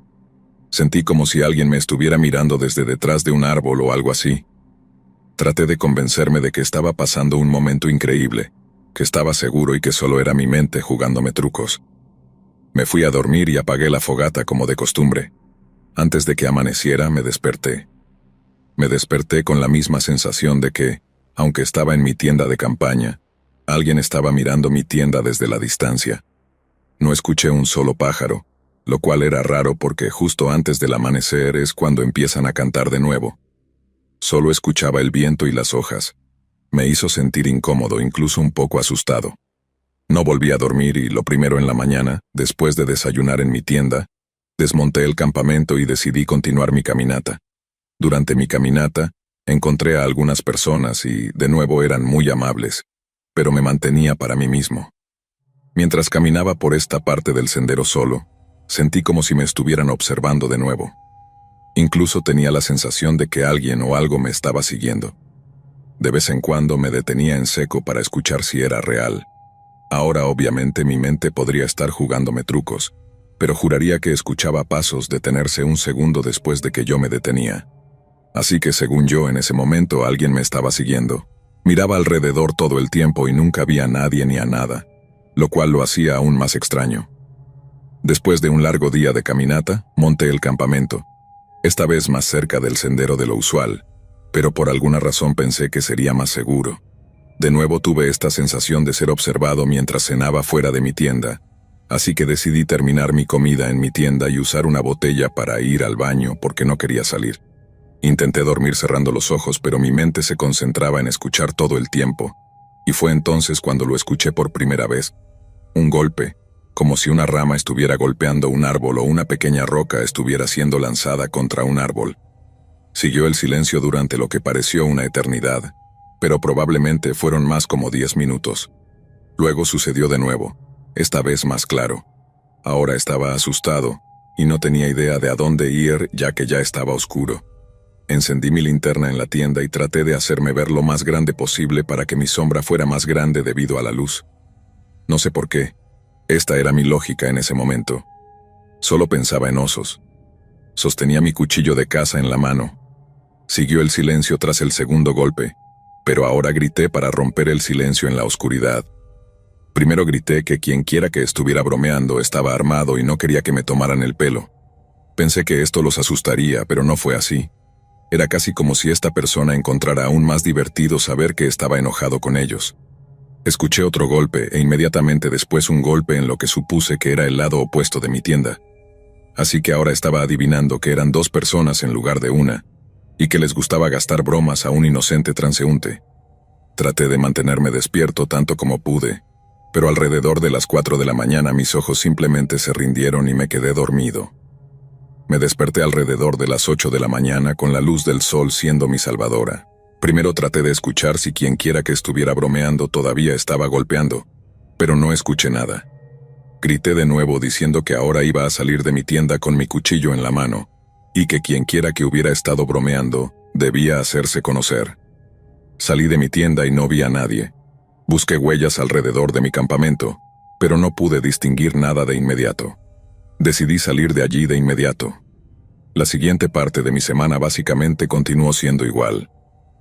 Sentí como si alguien me estuviera mirando desde detrás de un árbol o algo así. Traté de convencerme de que estaba pasando un momento increíble, que estaba seguro y que solo era mi mente jugándome trucos. Me fui a dormir y apagué la fogata como de costumbre. Antes de que amaneciera, me desperté. Me desperté con la misma sensación de que, aunque estaba en mi tienda de campaña, alguien estaba mirando mi tienda desde la distancia. No escuché un solo pájaro, lo cual era raro porque justo antes del amanecer es cuando empiezan a cantar de nuevo. Solo escuchaba el viento y las hojas. Me hizo sentir incómodo, incluso un poco asustado. No volví a dormir y lo primero en la mañana, después de desayunar en mi tienda, desmonté el campamento y decidí continuar mi caminata. Durante mi caminata, encontré a algunas personas y, de nuevo, eran muy amables, pero me mantenía para mí mismo. Mientras caminaba por esta parte del sendero solo, sentí como si me estuvieran observando de nuevo. Incluso tenía la sensación de que alguien o algo me estaba siguiendo. De vez en cuando me detenía en seco para escuchar si era real. Ahora obviamente mi mente podría estar jugándome trucos, pero juraría que escuchaba pasos detenerse un segundo después de que yo me detenía. Así que según yo en ese momento alguien me estaba siguiendo. Miraba alrededor todo el tiempo y nunca vi a nadie ni a nada, lo cual lo hacía aún más extraño. Después de un largo día de caminata, monté el campamento, esta vez más cerca del sendero de lo usual, pero por alguna razón pensé que sería más seguro. De nuevo tuve esta sensación de ser observado mientras cenaba fuera de mi tienda, Así que decidí terminar mi comida en mi tienda y usar una botella para ir al baño porque no quería salir. Intenté dormir cerrando los ojos, pero mi mente se concentraba en escuchar todo el tiempo, y fue entonces cuando lo escuché por primera vez. Un golpe, como si una rama estuviera golpeando un árbol o una pequeña roca estuviera siendo lanzada contra un árbol. Siguió el silencio durante lo que pareció una eternidad, pero probablemente fueron más como 10 minutos. Luego sucedió de nuevo, esta vez más claro. Ahora estaba asustado, y no tenía idea de a dónde ir ya que ya estaba oscuro. Encendí mi linterna en la tienda y traté de hacerme ver lo más grande posible para que mi sombra fuera más grande debido a la luz. No sé por qué. Esta era mi lógica en ese momento. Solo pensaba en osos. Sostenía mi cuchillo de caza en la mano. Siguió el silencio tras el segundo golpe, pero ahora grité para romper el silencio en la oscuridad. Primero grité que quienquiera que estuviera bromeando estaba armado y no quería que me tomaran el pelo. Pensé que esto los asustaría, pero no fue así. Era casi como si esta persona encontrara aún más divertido saber que estaba enojado con ellos. Escuché otro golpe e inmediatamente después un golpe en lo que supuse que era el lado opuesto de mi tienda. Así que ahora estaba adivinando que eran 2 personas en lugar de una, y que les gustaba gastar bromas a un inocente transeúnte. Traté de mantenerme despierto tanto como pude, pero alrededor de las 4 de la mañana mis ojos simplemente se rindieron y me quedé dormido. Me desperté alrededor de las 8 de la mañana con la luz del sol siendo mi salvadora. Primero traté de escuchar si quienquiera que estuviera bromeando todavía estaba golpeando, pero no escuché nada. Grité de nuevo diciendo que ahora iba a salir de mi tienda con mi cuchillo en la mano, y que quienquiera que hubiera estado bromeando debía hacerse conocer. Salí de mi tienda y no vi a nadie. Busqué huellas alrededor de mi campamento, pero no pude distinguir nada de inmediato. Decidí salir de allí de inmediato. La siguiente parte de mi semana básicamente continuó siendo igual.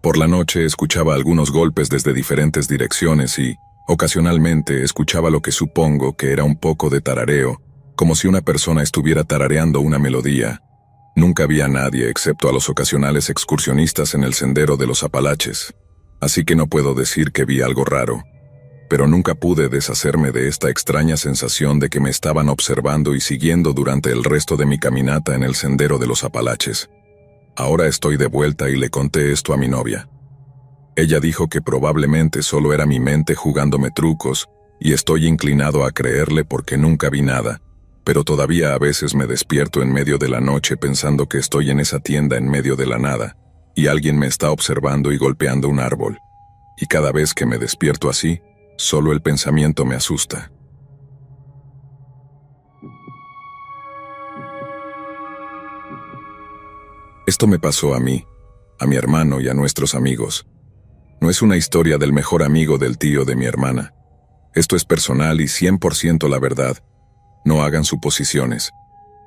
Por la noche escuchaba algunos golpes desde diferentes direcciones y, ocasionalmente, escuchaba lo que supongo que era un poco de tarareo, como si una persona estuviera tarareando una melodía. Nunca vi a nadie excepto a los ocasionales excursionistas en el sendero de los Apalaches, así que no puedo decir que vi algo raro, pero nunca pude deshacerme de esta extraña sensación de que me estaban observando y siguiendo durante el resto de mi caminata en el sendero de los Apalaches. Ahora estoy de vuelta y le conté esto a mi novia. Ella dijo que probablemente solo era mi mente jugándome trucos, y estoy inclinado a creerle porque nunca vi nada, pero todavía a veces me despierto en medio de la noche pensando que estoy en esa tienda en medio de la nada, y alguien me está observando y golpeando un árbol. Y cada vez que me despierto así, solo el pensamiento me asusta. Esto me pasó a mí, a mi hermano y a nuestros amigos. No es una historia del mejor amigo del tío de mi hermana. Esto es personal y 100% la verdad. No hagan suposiciones.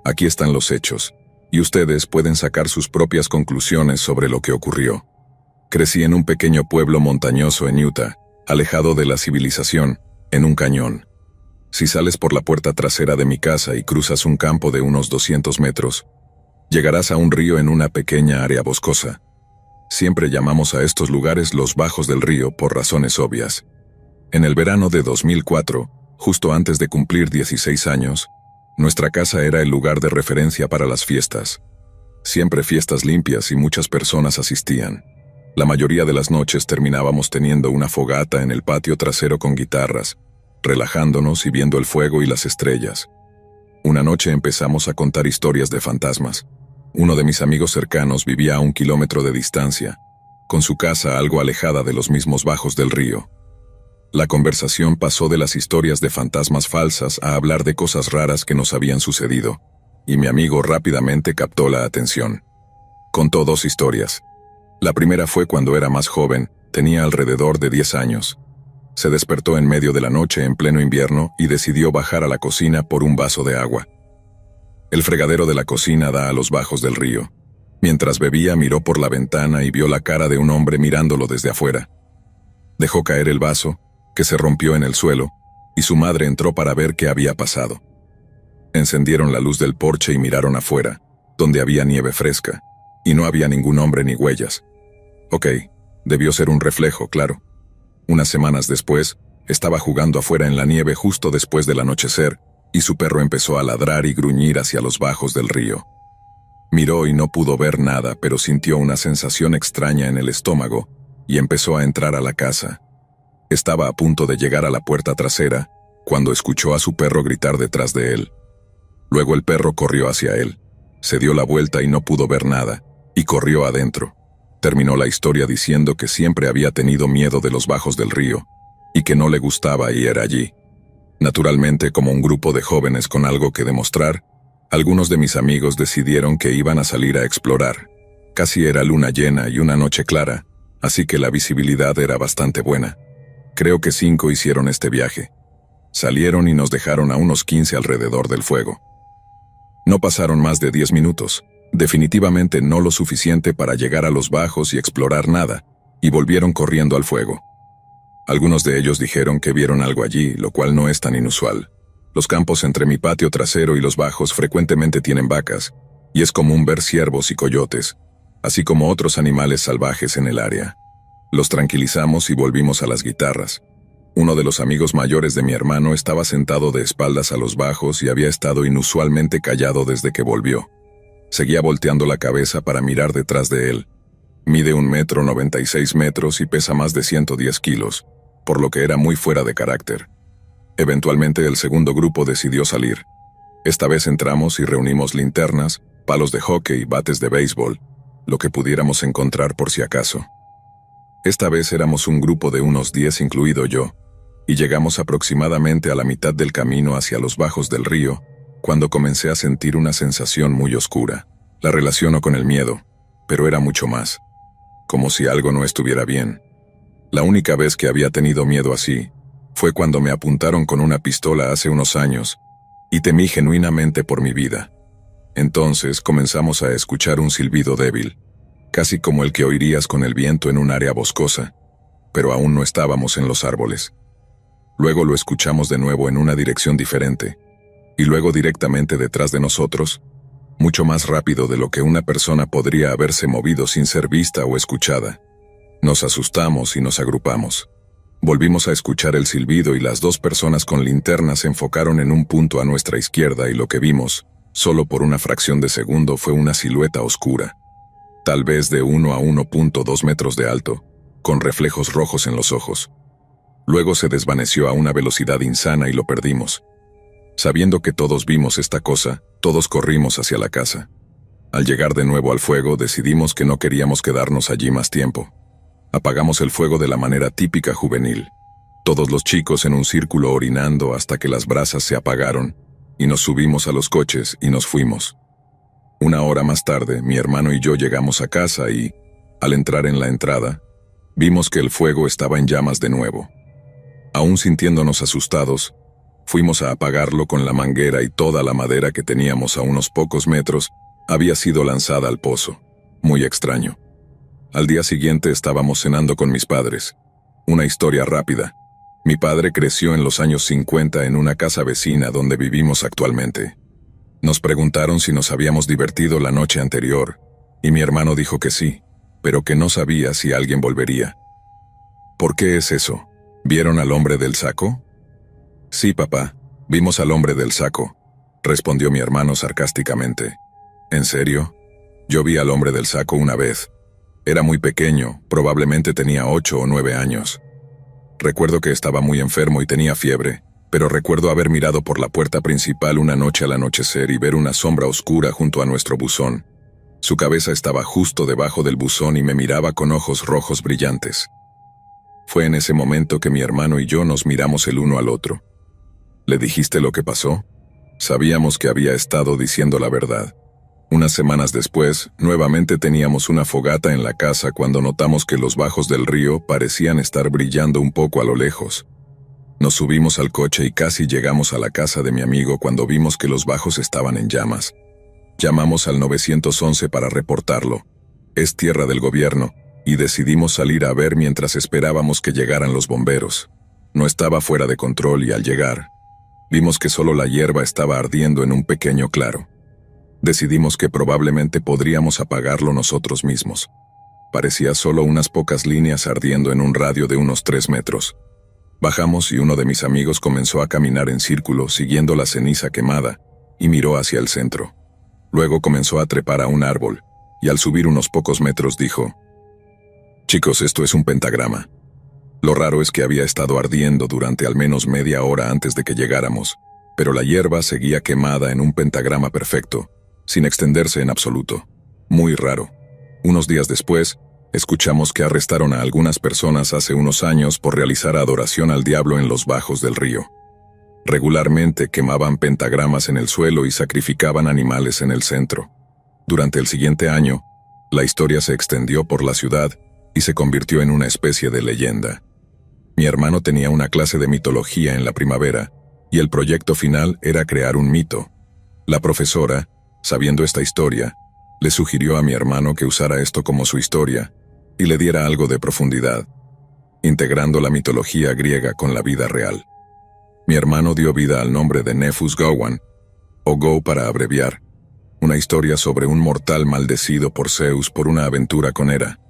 Aquí están los hechos, y ustedes pueden sacar sus propias conclusiones sobre lo que ocurrió. Crecí en un pequeño pueblo montañoso en Utah, alejado de la civilización, en un cañón. Si sales por la puerta trasera de mi casa y cruzas un campo de unos 200 metros, llegarás a un río en una pequeña área boscosa. Siempre llamamos a estos lugares los bajos del río por razones obvias. En el verano de 2004, justo antes de cumplir 16 años, nuestra casa era el lugar de referencia para las fiestas. Siempre fiestas limpias y muchas personas asistían. La mayoría de las noches terminábamos teniendo una fogata en el patio trasero con guitarras, relajándonos y viendo el fuego y las estrellas. Una noche empezamos a contar historias de fantasmas. Uno de mis amigos cercanos vivía a 1 kilómetro de distancia, con su casa algo alejada de los mismos bajos del río. La conversación pasó de las historias de fantasmas falsas a hablar de cosas raras que nos habían sucedido, y mi amigo rápidamente captó la atención. Contó 2 historias. La primera fue cuando era más joven, tenía alrededor de 10 años. Se despertó en medio de la noche en pleno invierno y decidió bajar a la cocina por un vaso de agua. El fregadero de la cocina da a los bajos del río. Mientras bebía, miró por la ventana y vio la cara de un hombre mirándolo desde afuera. Dejó caer el vaso, que se rompió en el suelo, y su madre entró para ver qué había pasado. Encendieron la luz del porche y miraron afuera, donde había nieve fresca, y no había ningún hombre ni huellas. Ok, debió ser un reflejo, claro. Unas semanas después, estaba jugando afuera en la nieve justo después del anochecer, y su perro empezó a ladrar y gruñir hacia los bajos del río. Miró y no pudo ver nada, pero sintió una sensación extraña en el estómago y empezó a entrar a la casa. Estaba a punto de llegar a la puerta trasera cuando escuchó a su perro gritar detrás de él. Luego el perro corrió hacia él, se dio la vuelta y no pudo ver nada, y corrió adentro. Terminó la historia diciendo que siempre había tenido miedo de los bajos del río, y que no le gustaba ir allí. Naturalmente, como un grupo de jóvenes con algo que demostrar, algunos de mis amigos decidieron que iban a salir a explorar. Casi era luna llena y una noche clara, así que la visibilidad era bastante buena. Creo que 5 hicieron este viaje. Salieron y nos dejaron a unos 15 alrededor del fuego. No pasaron más de 10 minutos, definitivamente no lo suficiente para llegar a los bajos y explorar nada, y volvieron corriendo al fuego. Algunos de ellos dijeron que vieron algo allí, lo cual no es tan inusual. Los campos entre mi patio trasero y los bajos frecuentemente tienen vacas, y es común ver ciervos y coyotes, así como otros animales salvajes en el área. Los tranquilizamos y volvimos a las guitarras. Uno de los amigos mayores de mi hermano estaba sentado de espaldas a los bajos y había estado inusualmente callado desde que volvió. Seguía volteando la cabeza para mirar detrás de él. Mide 1,96 metros y pesa más de 110 kilos, por lo que era muy fuera de carácter. Eventualmente el segundo grupo decidió salir. Esta vez entramos y reunimos linternas, palos de hockey y bates de béisbol, lo que pudiéramos encontrar por si acaso. Esta vez éramos un grupo de unos 10 incluido yo, y llegamos aproximadamente a la mitad del camino hacia los bajos del río, cuando comencé a sentir una sensación muy oscura. La relaciono con el miedo, pero era mucho más, como si algo no estuviera bien. La única vez que había tenido miedo así fue cuando me apuntaron con una pistola hace unos años, y temí genuinamente por mi vida. Entonces comenzamos a escuchar un silbido débil, casi como el que oirías con el viento en un área boscosa, pero aún no estábamos en los árboles. Luego lo escuchamos de nuevo en una dirección diferente, y luego directamente detrás de nosotros, mucho más rápido de lo que una persona podría haberse movido sin ser vista o escuchada. Nos asustamos y nos agrupamos. Volvimos a escuchar el silbido y las 2 personas con linternas se enfocaron en un punto a nuestra izquierda y lo que vimos, solo por una fracción de segundo, fue una silueta oscura, tal vez de 1 a 1.2 metros de alto, con reflejos rojos en los ojos. Luego se desvaneció a una velocidad insana y lo perdimos. Sabiendo que todos vimos esta cosa, todos corrimos hacia la casa. Al llegar de nuevo al fuego, decidimos que no queríamos quedarnos allí más tiempo. Apagamos el fuego de la manera típica juvenil. Todos los chicos en un círculo orinando hasta que las brasas se apagaron, y nos subimos a los coches y nos fuimos. 1 hora más tarde, mi hermano y yo llegamos a casa y, al entrar en la entrada, vimos que el fuego estaba en llamas de nuevo. Aún sintiéndonos asustados, fuimos a apagarlo con la manguera y toda la madera que teníamos a unos pocos metros había sido lanzada al pozo. Muy extraño. Al día siguiente estábamos cenando con mis padres. Una historia rápida. Mi padre creció en los años 50 en una casa vecina donde vivimos actualmente. Nos preguntaron si nos habíamos divertido la noche anterior, y mi hermano dijo que sí, pero que no sabía si alguien volvería. ¿Por qué es eso? ¿Vieron al hombre del saco? Sí, papá, vimos al hombre del saco, respondió mi hermano sarcásticamente. ¿En serio? Yo vi al hombre del saco una vez. Era muy pequeño, probablemente tenía 8 o 9 años. Recuerdo que estaba muy enfermo y tenía fiebre, pero recuerdo haber mirado por la puerta principal una noche al anochecer y ver una sombra oscura junto a nuestro buzón. Su cabeza estaba justo debajo del buzón y me miraba con ojos rojos brillantes. Fue en ese momento que mi hermano y yo nos miramos el uno al otro. ¿Le dijiste lo que pasó? Sabíamos que había estado diciendo la verdad. Unas semanas después, nuevamente teníamos una fogata en la casa cuando notamos que los bajos del río parecían estar brillando un poco a lo lejos. Nos subimos al coche y casi llegamos a la casa de mi amigo cuando vimos que los bajos estaban en llamas. Llamamos al 911 para reportarlo. Es tierra del gobierno, y decidimos salir a ver mientras esperábamos que llegaran los bomberos. No estaba fuera de control y al llegar, vimos que solo la hierba estaba ardiendo en un pequeño claro. Decidimos que probablemente podríamos apagarlo nosotros mismos. Parecía solo unas pocas líneas ardiendo en un radio de unos 3 metros. Bajamos y uno de mis amigos comenzó a caminar en círculo siguiendo la ceniza quemada y miró hacia el centro. Luego comenzó a trepar a un árbol y al subir unos pocos metros dijo: «Chicos, esto es un pentagrama». Lo raro es que había estado ardiendo durante al menos media hora antes de que llegáramos, pero la hierba seguía quemada en un pentagrama perfecto, sin extenderse en absoluto. Muy raro. Unos días después, escuchamos que arrestaron a algunas personas hace unos años por realizar adoración al diablo en los bajos del río. Regularmente quemaban pentagramas en el suelo y sacrificaban animales en el centro. Durante el siguiente año, la historia se extendió por la ciudad y se convirtió en una especie de leyenda. Mi hermano tenía una clase de mitología en la primavera, y el proyecto final era crear un mito. La profesora, sabiendo esta historia, le sugirió a mi hermano que usara esto como su historia y le diera algo de profundidad, integrando la mitología griega con la vida real. Mi hermano dio vida al nombre de Nefus Gowan, o Go para abreviar, una historia sobre un mortal maldecido por Zeus por una aventura con Hera,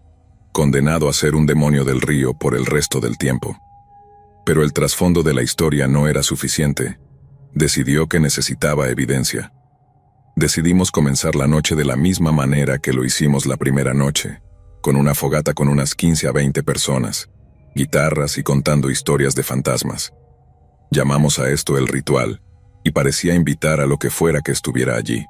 condenado a ser un demonio del río por el resto del tiempo. Pero el trasfondo de la historia no era suficiente. Decidió que necesitaba evidencia. Decidimos comenzar la noche de la misma manera que lo hicimos la primera noche, con una fogata con unas 15 a 20 personas, guitarras y contando historias de fantasmas. Llamamos a esto el ritual, y parecía invitar a lo que fuera que estuviera allí.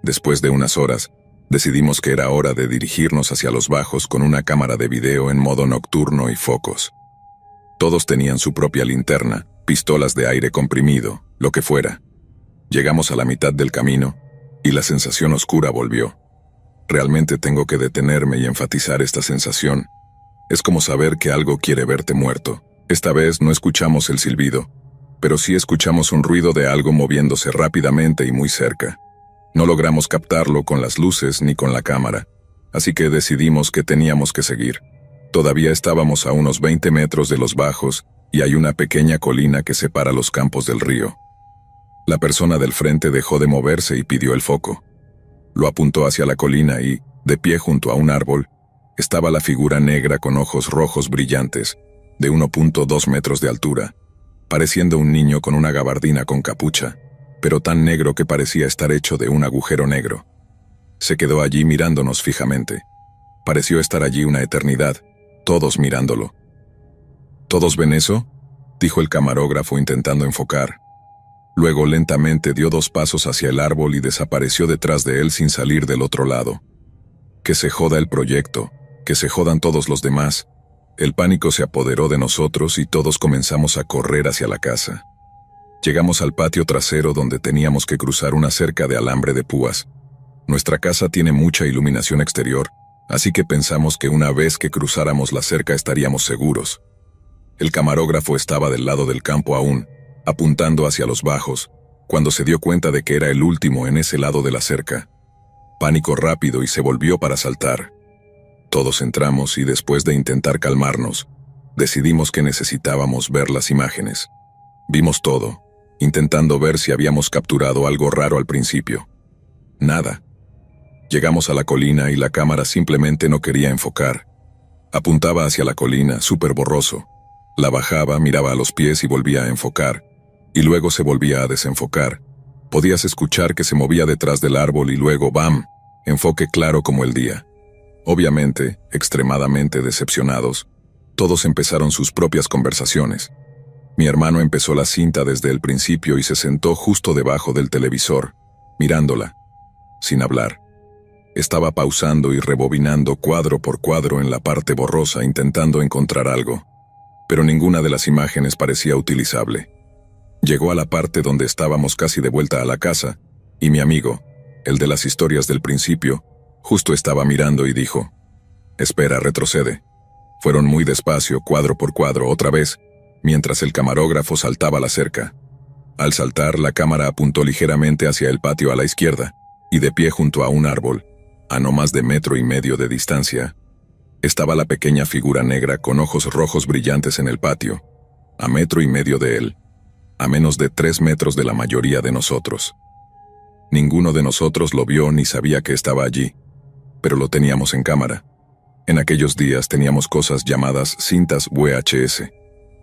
Después de unas horas, decidimos que era hora de dirigirnos hacia los bajos con una cámara de video en modo nocturno y focos. Todos tenían su propia linterna, pistolas de aire comprimido, lo que fuera. Llegamos a la mitad del camino, y la sensación oscura volvió. Realmente tengo que detenerme y enfatizar esta sensación. Es como saber que algo quiere verte muerto. Esta vez no escuchamos el silbido, pero sí escuchamos un ruido de algo moviéndose rápidamente y muy cerca. No logramos captarlo con las luces ni con la cámara, así que decidimos que teníamos que seguir. Todavía estábamos a unos 20 metros de los bajos y hay una pequeña colina que separa los campos del río. La persona del frente dejó de moverse y pidió el foco. Lo apuntó hacia la colina y, de pie junto a un árbol, estaba la figura negra con ojos rojos brillantes, de 1.2 metros de altura, pareciendo un niño con una gabardina con capucha, pero tan negro que parecía estar hecho de un agujero negro. Se quedó allí mirándonos fijamente. Pareció estar allí una eternidad, todos mirándolo. ¿Todos ven eso?, dijo el camarógrafo intentando enfocar. Luego lentamente dio 2 pasos hacia el árbol y desapareció detrás de él sin salir del otro lado. Que se joda el proyecto, que se jodan todos los demás. El pánico se apoderó de nosotros y todos comenzamos a correr hacia la casa. Llegamos al patio trasero donde teníamos que cruzar una cerca de alambre de púas. Nuestra casa tiene mucha iluminación exterior, así que pensamos que una vez que cruzáramos la cerca estaríamos seguros. El camarógrafo estaba del lado del campo aún, apuntando hacia los bajos, cuando se dio cuenta de que era el último en ese lado de la cerca. Pánico rápido y se volvió para saltar. Todos entramos y después de intentar calmarnos, decidimos que necesitábamos ver las imágenes. Vimos todo, intentando ver si habíamos capturado algo raro al principio. Nada. Llegamos a la colina y la cámara simplemente no quería enfocar. Apuntaba hacia la colina, súper borroso. La bajaba, miraba a los pies y volvía a enfocar, y luego se volvía a desenfocar. Podías escuchar que se movía detrás del árbol y luego, ¡bam!, enfoque claro como el día. Obviamente, extremadamente decepcionados, todos empezaron sus propias conversaciones. Mi hermano empezó la cinta desde el principio y se sentó justo debajo del televisor, mirándola, sin hablar. Estaba pausando y rebobinando cuadro por cuadro en la parte borrosa intentando encontrar algo, pero ninguna de las imágenes parecía utilizable. Llegó a la parte donde estábamos casi de vuelta a la casa, y mi amigo, el de las historias del principio, justo estaba mirando y dijo: «Espera, retrocede». Fueron muy despacio, cuadro por cuadro, otra vez, mientras el camarógrafo saltaba la cerca. Al saltar, la cámara apuntó ligeramente hacia el patio a la izquierda, y de pie junto a un árbol, a no más de 1,5 metros de distancia, estaba la pequeña figura negra con ojos rojos brillantes en el patio, a 1,5 metros de él, a menos de 3 metros de la mayoría de nosotros. Ninguno de nosotros lo vio ni sabía que estaba allí, pero lo teníamos en cámara. En aquellos días teníamos cosas llamadas cintas VHS.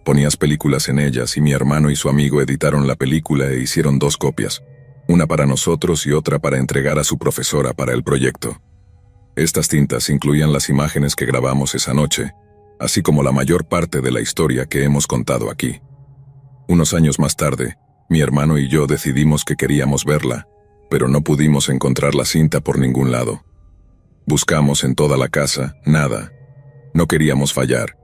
Ponías películas en ellas y mi hermano y su amigo editaron la película e hicieron 2 copias, una para nosotros y otra para entregar a su profesora para el proyecto. Estas cintas incluían las imágenes que grabamos esa noche, así como la mayor parte de la historia que hemos contado aquí. Unos años más tarde, mi hermano y yo decidimos que queríamos verla, pero no pudimos encontrar la cinta por ningún lado. Buscamos en toda la casa, nada. No queríamos fallar,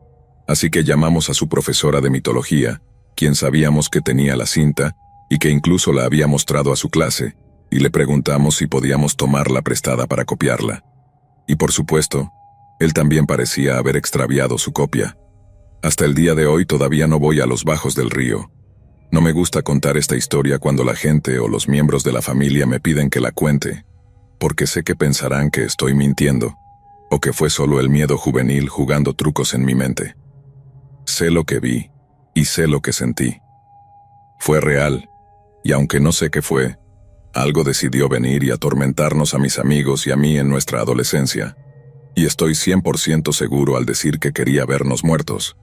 así que llamamos a su profesora de mitología, quien sabíamos que tenía la cinta y que incluso la había mostrado a su clase, y le preguntamos si podíamos tomarla prestada para copiarla. Y por supuesto, él también parecía haber extraviado su copia. Hasta el día de hoy todavía no voy a los bajos del río. No me gusta contar esta historia cuando la gente o los miembros de la familia me piden que la cuente, porque sé que pensarán que estoy mintiendo, o que fue solo el miedo juvenil jugando trucos en mi mente. Sé lo que vi, y sé lo que sentí. Fue real, y aunque no sé qué fue, algo decidió venir y atormentarnos a mis amigos y a mí en nuestra adolescencia, y estoy 100% seguro al decir que quería vernos muertos.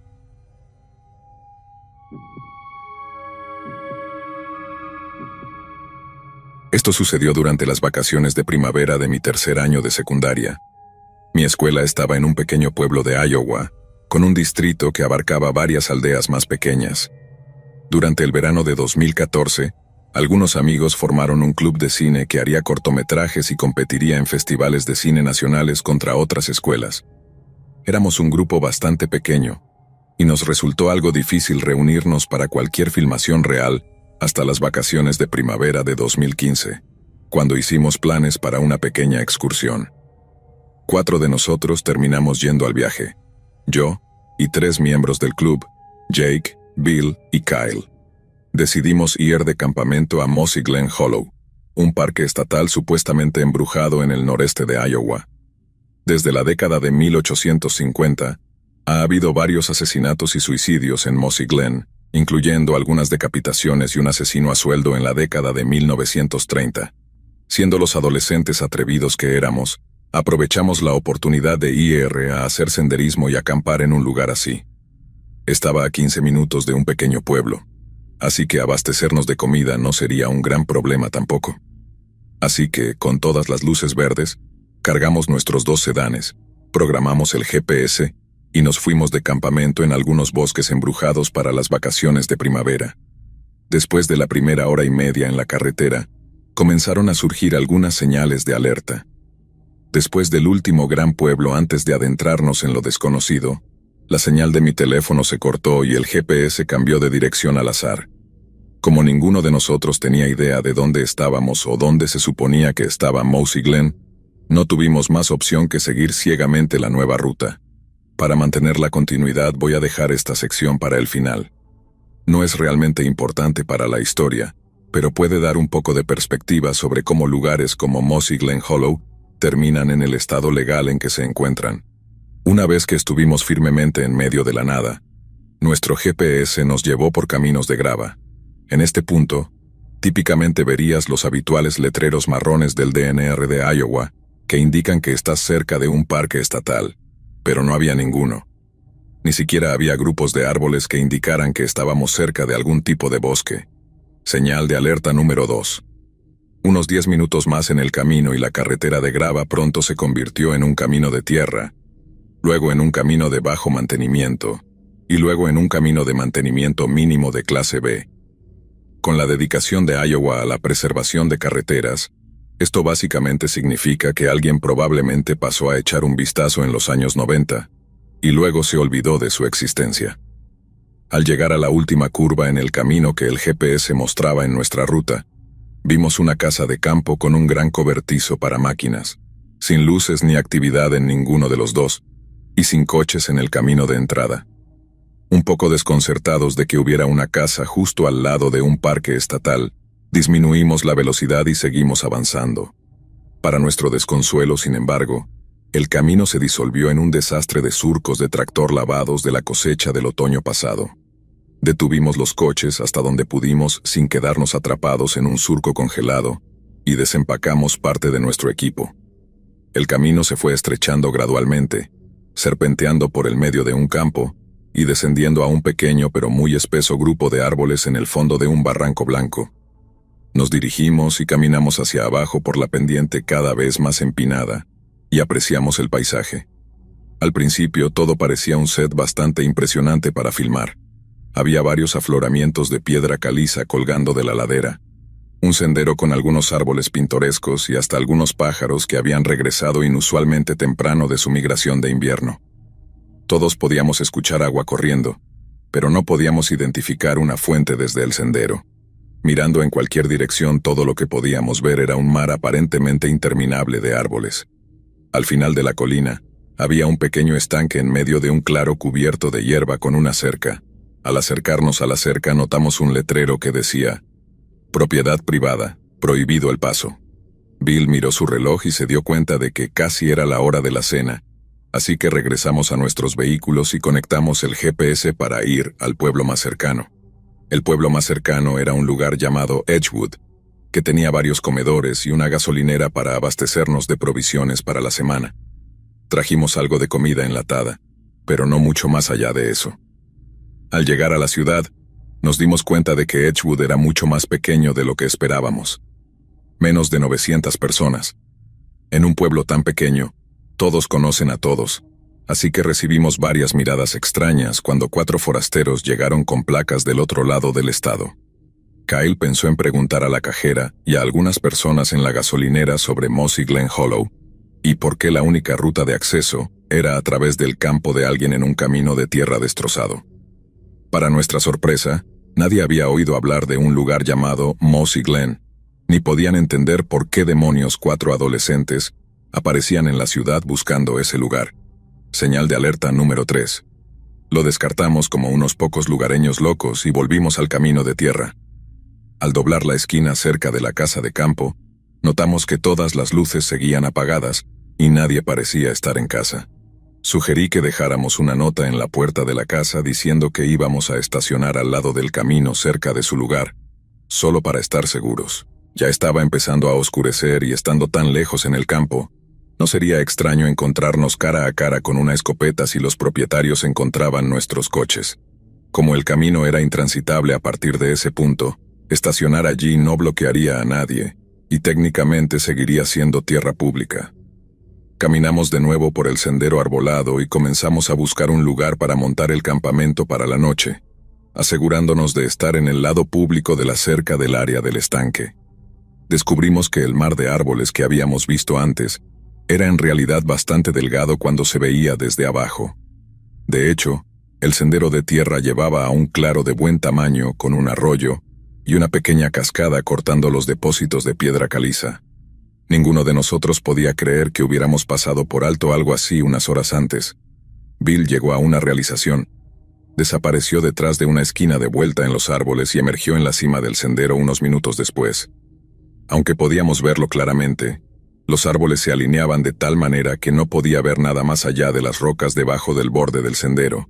Esto sucedió durante las vacaciones de primavera de mi 3er año de secundaria. Mi escuela estaba en un pequeño pueblo de Iowa, con un distrito que abarcaba varias aldeas más pequeñas. Durante el verano de 2014, algunos amigos formaron un club de cine que haría cortometrajes y competiría en festivales de cine nacionales contra otras escuelas. Éramos un grupo bastante pequeño, y nos resultó algo difícil reunirnos para cualquier filmación real hasta las vacaciones de primavera de 2015, cuando hicimos planes para una pequeña excursión. 4 de nosotros terminamos yendo al viaje, yo y 3 miembros del club, Jake, Bill y Kyle. Decidimos ir de campamento a Mossy Glen Hollow, un parque estatal supuestamente embrujado en el noreste de Iowa. Desde la década de 1850, ha habido varios asesinatos y suicidios en Mossy Glen, incluyendo algunas decapitaciones y un asesino a sueldo en la década de 1930. Siendo los adolescentes atrevidos que éramos, aprovechamos la oportunidad de ir a hacer senderismo y acampar en un lugar así. Estaba a 15 minutos de un pequeño pueblo, así que abastecernos de comida no sería un gran problema tampoco. Así que, con todas las luces verdes, cargamos nuestros 2 sedanes, programamos el GPS y nos fuimos de campamento en algunos bosques embrujados para las vacaciones de primavera. Después de la primera hora y media en la carretera, comenzaron a surgir algunas señales de alerta. Después del último gran pueblo antes de adentrarnos en lo desconocido, la señal de mi teléfono se cortó y el GPS cambió de dirección al azar. Como ninguno de nosotros tenía idea de dónde estábamos o dónde se suponía que estaba Mossy Glen, no tuvimos más opción que seguir ciegamente la nueva ruta. Para mantener la continuidad voy a dejar esta sección para el final. No es realmente importante para la historia, pero puede dar un poco de perspectiva sobre cómo lugares como Mossy Glen Hollow terminan en el estado legal en que se encuentran. Una vez que estuvimos firmemente en medio de la nada, nuestro GPS nos llevó por caminos de grava. En este punto, típicamente verías los habituales letreros marrones del DNR de Iowa que indican que estás cerca de un parque estatal, pero no había ninguno. Ni siquiera había grupos de árboles que indicaran que estábamos cerca de algún tipo de bosque. Señal de alerta número 2. Unos 10 minutos más en el camino y la carretera de grava pronto se convirtió en un camino de tierra, luego en un camino de bajo mantenimiento, y luego en un camino de mantenimiento mínimo de clase B. Con la dedicación de Iowa a la preservación de carreteras, esto básicamente significa que alguien probablemente pasó a echar un vistazo en los años 90, y luego se olvidó de su existencia. Al llegar a la última curva en el camino que el GPS mostraba en nuestra ruta, vimos una casa de campo con un gran cobertizo para máquinas, sin luces ni actividad en ninguno de los dos, y sin coches en el camino de entrada. Un poco desconcertados de que hubiera una casa justo al lado de un parque estatal, disminuimos la velocidad y seguimos avanzando. Para nuestro desconsuelo, sin embargo, el camino se disolvió en un desastre de surcos de tractor lavados de la cosecha del otoño pasado. Detuvimos los coches hasta donde pudimos sin quedarnos atrapados en un surco congelado y desempacamos parte de nuestro equipo. El camino se fue estrechando gradualmente, serpenteando por el medio de un campo, y descendiendo a un pequeño pero muy espeso grupo de árboles en el fondo de un barranco blanco. Nos dirigimos y caminamos hacia abajo por la pendiente cada vez más empinada, y apreciamos el paisaje. Al principio todo parecía un set bastante impresionante para filmar. Había varios afloramientos de piedra caliza colgando de la ladera, un sendero con algunos árboles pintorescos y hasta algunos pájaros que habían regresado inusualmente temprano de su migración de invierno. Todos podíamos escuchar agua corriendo, pero no podíamos identificar una fuente desde el sendero. Mirando en cualquier dirección, todo lo que podíamos ver era un mar aparentemente interminable de árboles. Al final de la colina, había un pequeño estanque en medio de un claro cubierto de hierba con una cerca. Al acercarnos a la cerca notamos un letrero que decía: «Propiedad privada, prohibido el paso». Bill miró su reloj y se dio cuenta de que casi era la hora de la cena, así que regresamos a nuestros vehículos y conectamos el GPS para ir al pueblo más cercano. El pueblo más cercano era un lugar llamado Edgewood, que tenía varios comedores y una gasolinera para abastecernos de provisiones para la semana. Trajimos algo de comida enlatada, pero no mucho más allá de eso. Al llegar a la ciudad, nos dimos cuenta de que Edgewood era mucho más pequeño de lo que esperábamos. Menos de 900 personas. En un pueblo tan pequeño, todos conocen a todos, así que recibimos varias miradas extrañas cuando 4 forasteros llegaron con placas del otro lado del estado. Kyle pensó en preguntar a la cajera y a algunas personas en la gasolinera sobre Mossy Glen Hollow, y por qué la única ruta de acceso era a través del campo de alguien en un camino de tierra destrozado. Para nuestra sorpresa, nadie había oído hablar de un lugar llamado Mossy Glen, ni podían entender por qué demonios 4 adolescentes aparecían en la ciudad buscando ese lugar. Señal de alerta número 3. Lo descartamos como unos pocos lugareños locos y volvimos al camino de tierra. Al doblar la esquina cerca de la casa de campo, notamos que todas las luces seguían apagadas y nadie parecía estar en casa. Sugerí que dejáramos una nota en la puerta de la casa diciendo que íbamos a estacionar al lado del camino cerca de su lugar, solo para estar seguros. Ya estaba empezando a oscurecer y estando tan lejos en el campo, no sería extraño encontrarnos cara a cara con una escopeta si los propietarios encontraban nuestros coches. Como el camino era intransitable a partir de ese punto, estacionar allí no bloquearía a nadie, y técnicamente seguiría siendo tierra pública. Caminamos de nuevo por el sendero arbolado y comenzamos a buscar un lugar para montar el campamento para la noche, asegurándonos de estar en el lado público de la cerca del área del estanque. Descubrimos que el mar de árboles que habíamos visto antes era en realidad bastante delgado cuando se veía desde abajo. De hecho, el sendero de tierra llevaba a un claro de buen tamaño con un arroyo y una pequeña cascada cortando los depósitos de piedra caliza. Ninguno de nosotros podía creer que hubiéramos pasado por alto algo así unas horas antes. Bill llegó a una realización. Desapareció detrás de una esquina de vuelta en los árboles y emergió en la cima del sendero unos minutos después. Aunque podíamos verlo claramente, los árboles se alineaban de tal manera que no podía ver nada más allá de las rocas debajo del borde del sendero.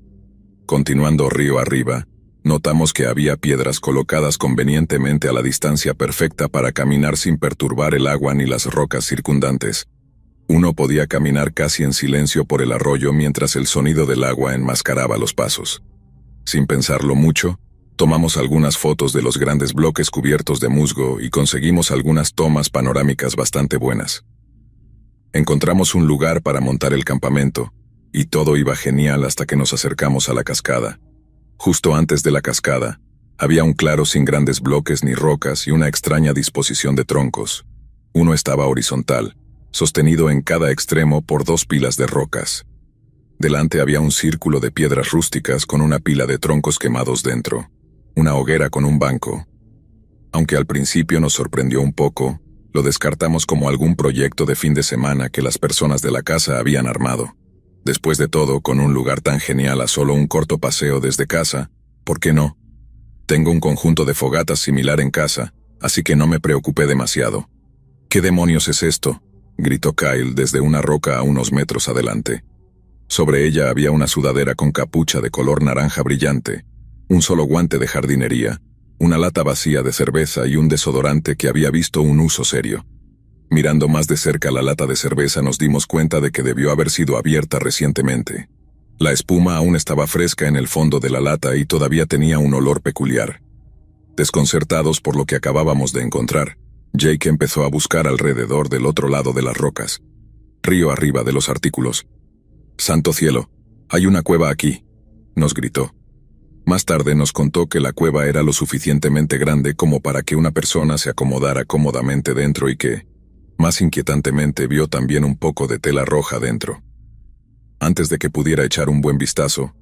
Continuando río arriba, notamos que había piedras colocadas convenientemente a la distancia perfecta para caminar sin perturbar el agua ni las rocas circundantes. Uno podía caminar casi en silencio por el arroyo mientras el sonido del agua enmascaraba los pasos. Sin pensarlo mucho, tomamos algunas fotos de los grandes bloques cubiertos de musgo y conseguimos algunas tomas panorámicas bastante buenas. Encontramos un lugar para montar el campamento, y todo iba genial hasta que nos acercamos a la cascada. Justo antes de la cascada, había un claro sin grandes bloques ni rocas y una extraña disposición de troncos. Uno estaba horizontal, sostenido en cada extremo por 2 pilas de rocas. Delante había un círculo de piedras rústicas con una pila de troncos quemados dentro, una hoguera con un banco. Aunque al principio nos sorprendió un poco, lo descartamos como algún proyecto de fin de semana que las personas de la casa habían armado. Después de todo, con un lugar tan genial a solo un corto paseo desde casa, ¿por qué no? Tengo un conjunto de fogatas similar en casa, así que no me preocupé demasiado. ¿Qué demonios es esto?, gritó Kyle desde una roca a unos metros adelante. Sobre ella había una sudadera con capucha de color naranja brillante, un solo guante de jardinería, una lata vacía de cerveza y un desodorante que había visto un uso serio. Mirando más de cerca la lata de cerveza nos dimos cuenta de que debió haber sido abierta recientemente. La espuma aún estaba fresca en el fondo de la lata y todavía tenía un olor peculiar. Desconcertados por lo que acabábamos de encontrar, Jake empezó a buscar alrededor del otro lado de las rocas, río arriba de los artículos. «¡Santo cielo! Hay una cueva aquí», nos gritó. Más tarde nos contó que la cueva era lo suficientemente grande como para que una persona se acomodara cómodamente dentro y que, más inquietantemente, vio también un poco de tela roja dentro. Antes de que pudiera echar un buen vistazo,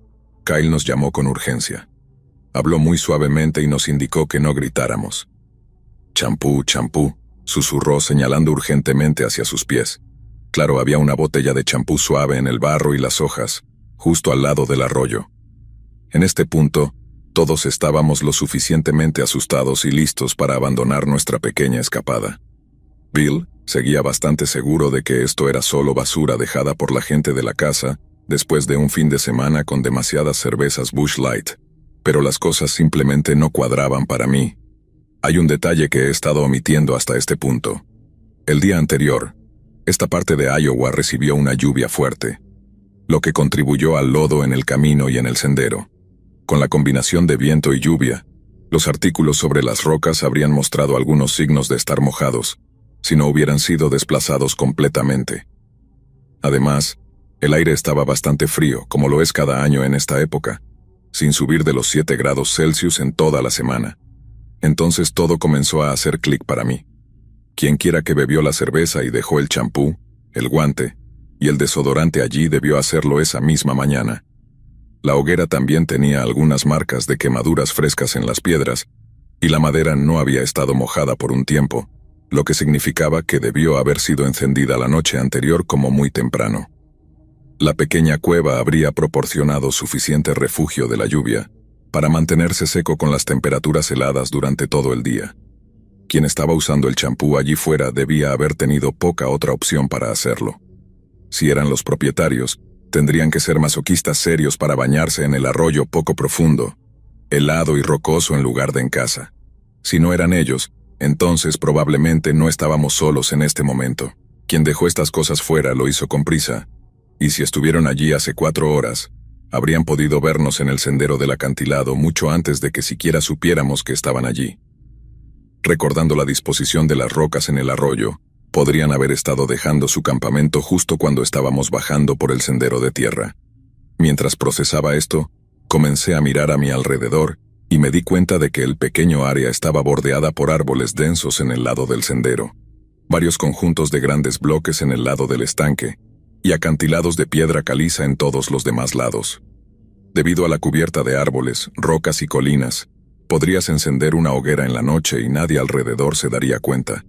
Kyle nos llamó con urgencia. Habló muy suavemente y nos indicó que no gritáramos. «Champú, champú», susurró señalando urgentemente hacia sus pies. Claro, había una botella de champú suave en el barro y las hojas, justo al lado del arroyo. En este punto, todos estábamos lo suficientemente asustados y listos para abandonar nuestra pequeña escapada. Bill seguía bastante seguro de que esto era solo basura dejada por la gente de la casa después de un fin de semana con demasiadas cervezas Busch Light, pero las cosas simplemente no cuadraban para mí. Hay un detalle que he estado omitiendo hasta este punto. El día anterior, esta parte de Iowa recibió una lluvia fuerte, lo que contribuyó al lodo en el camino y en el sendero. Con la combinación de viento y lluvia, los artículos sobre las rocas habrían mostrado algunos signos de estar mojados, si no hubieran sido desplazados completamente. Además, el aire estaba bastante frío, como lo es cada año en esta época, sin subir de los 7 grados Celsius en toda la semana. Entonces todo comenzó a hacer clic para mí. Quienquiera que bebió la cerveza y dejó el champú, el guante y el desodorante allí debió hacerlo esa misma mañana. La hoguera también tenía algunas marcas de quemaduras frescas en las piedras, y la madera no había estado mojada por un tiempo, lo que significaba que debió haber sido encendida la noche anterior como muy temprano. La pequeña cueva habría proporcionado suficiente refugio de la lluvia para mantenerse seco con las temperaturas heladas durante todo el día. Quien estaba usando el champú allí fuera debía haber tenido poca otra opción para hacerlo. Si eran los propietarios, tendrían que ser masoquistas serios para bañarse en el arroyo poco profundo, helado y rocoso en lugar de en casa. Si no eran ellos, entonces probablemente no estábamos solos en este momento. Quien dejó estas cosas fuera lo hizo con prisa, y si estuvieron allí hace 4 horas, habrían podido vernos en el sendero del acantilado mucho antes de que siquiera supiéramos que estaban allí. Recordando la disposición de las rocas en el arroyo, podrían haber estado dejando su campamento justo cuando estábamos bajando por el sendero de tierra. Mientras procesaba esto, comencé a mirar a mi alrededor y me di cuenta de que el pequeño área estaba bordeada por árboles densos en el lado del sendero, varios conjuntos de grandes bloques en el lado del estanque, y acantilados de piedra caliza en todos los demás lados. Debido a la cubierta de árboles, rocas y colinas, podrías encender una hoguera en la noche y nadie alrededor se daría cuenta.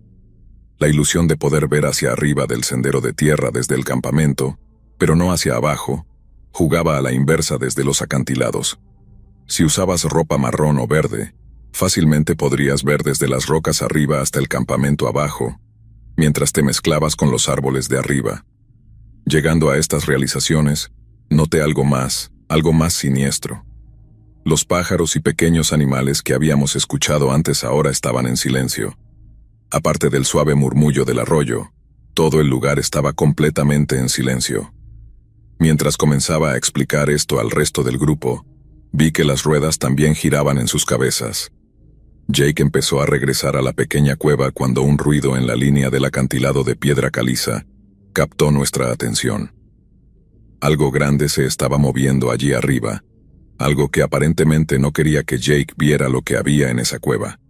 La ilusión de poder ver hacia arriba del sendero de tierra desde el campamento, pero no hacia abajo, jugaba a la inversa desde los acantilados. Si usabas ropa marrón o verde, fácilmente podrías ver desde las rocas arriba hasta el campamento abajo, mientras te mezclabas con los árboles de arriba. Llegando a estas realizaciones, noté algo más siniestro. Los pájaros y pequeños animales que habíamos escuchado antes ahora estaban en silencio. Aparte del suave murmullo del arroyo, todo el lugar estaba completamente en silencio. Mientras comenzaba a explicar esto al resto del grupo, vi que las ruedas también giraban en sus cabezas. Jake empezó a regresar a la pequeña cueva cuando un ruido en la línea del acantilado de piedra caliza captó nuestra atención. Algo grande se estaba moviendo allí arriba, algo que aparentemente no quería que Jake viera lo que había en esa cueva.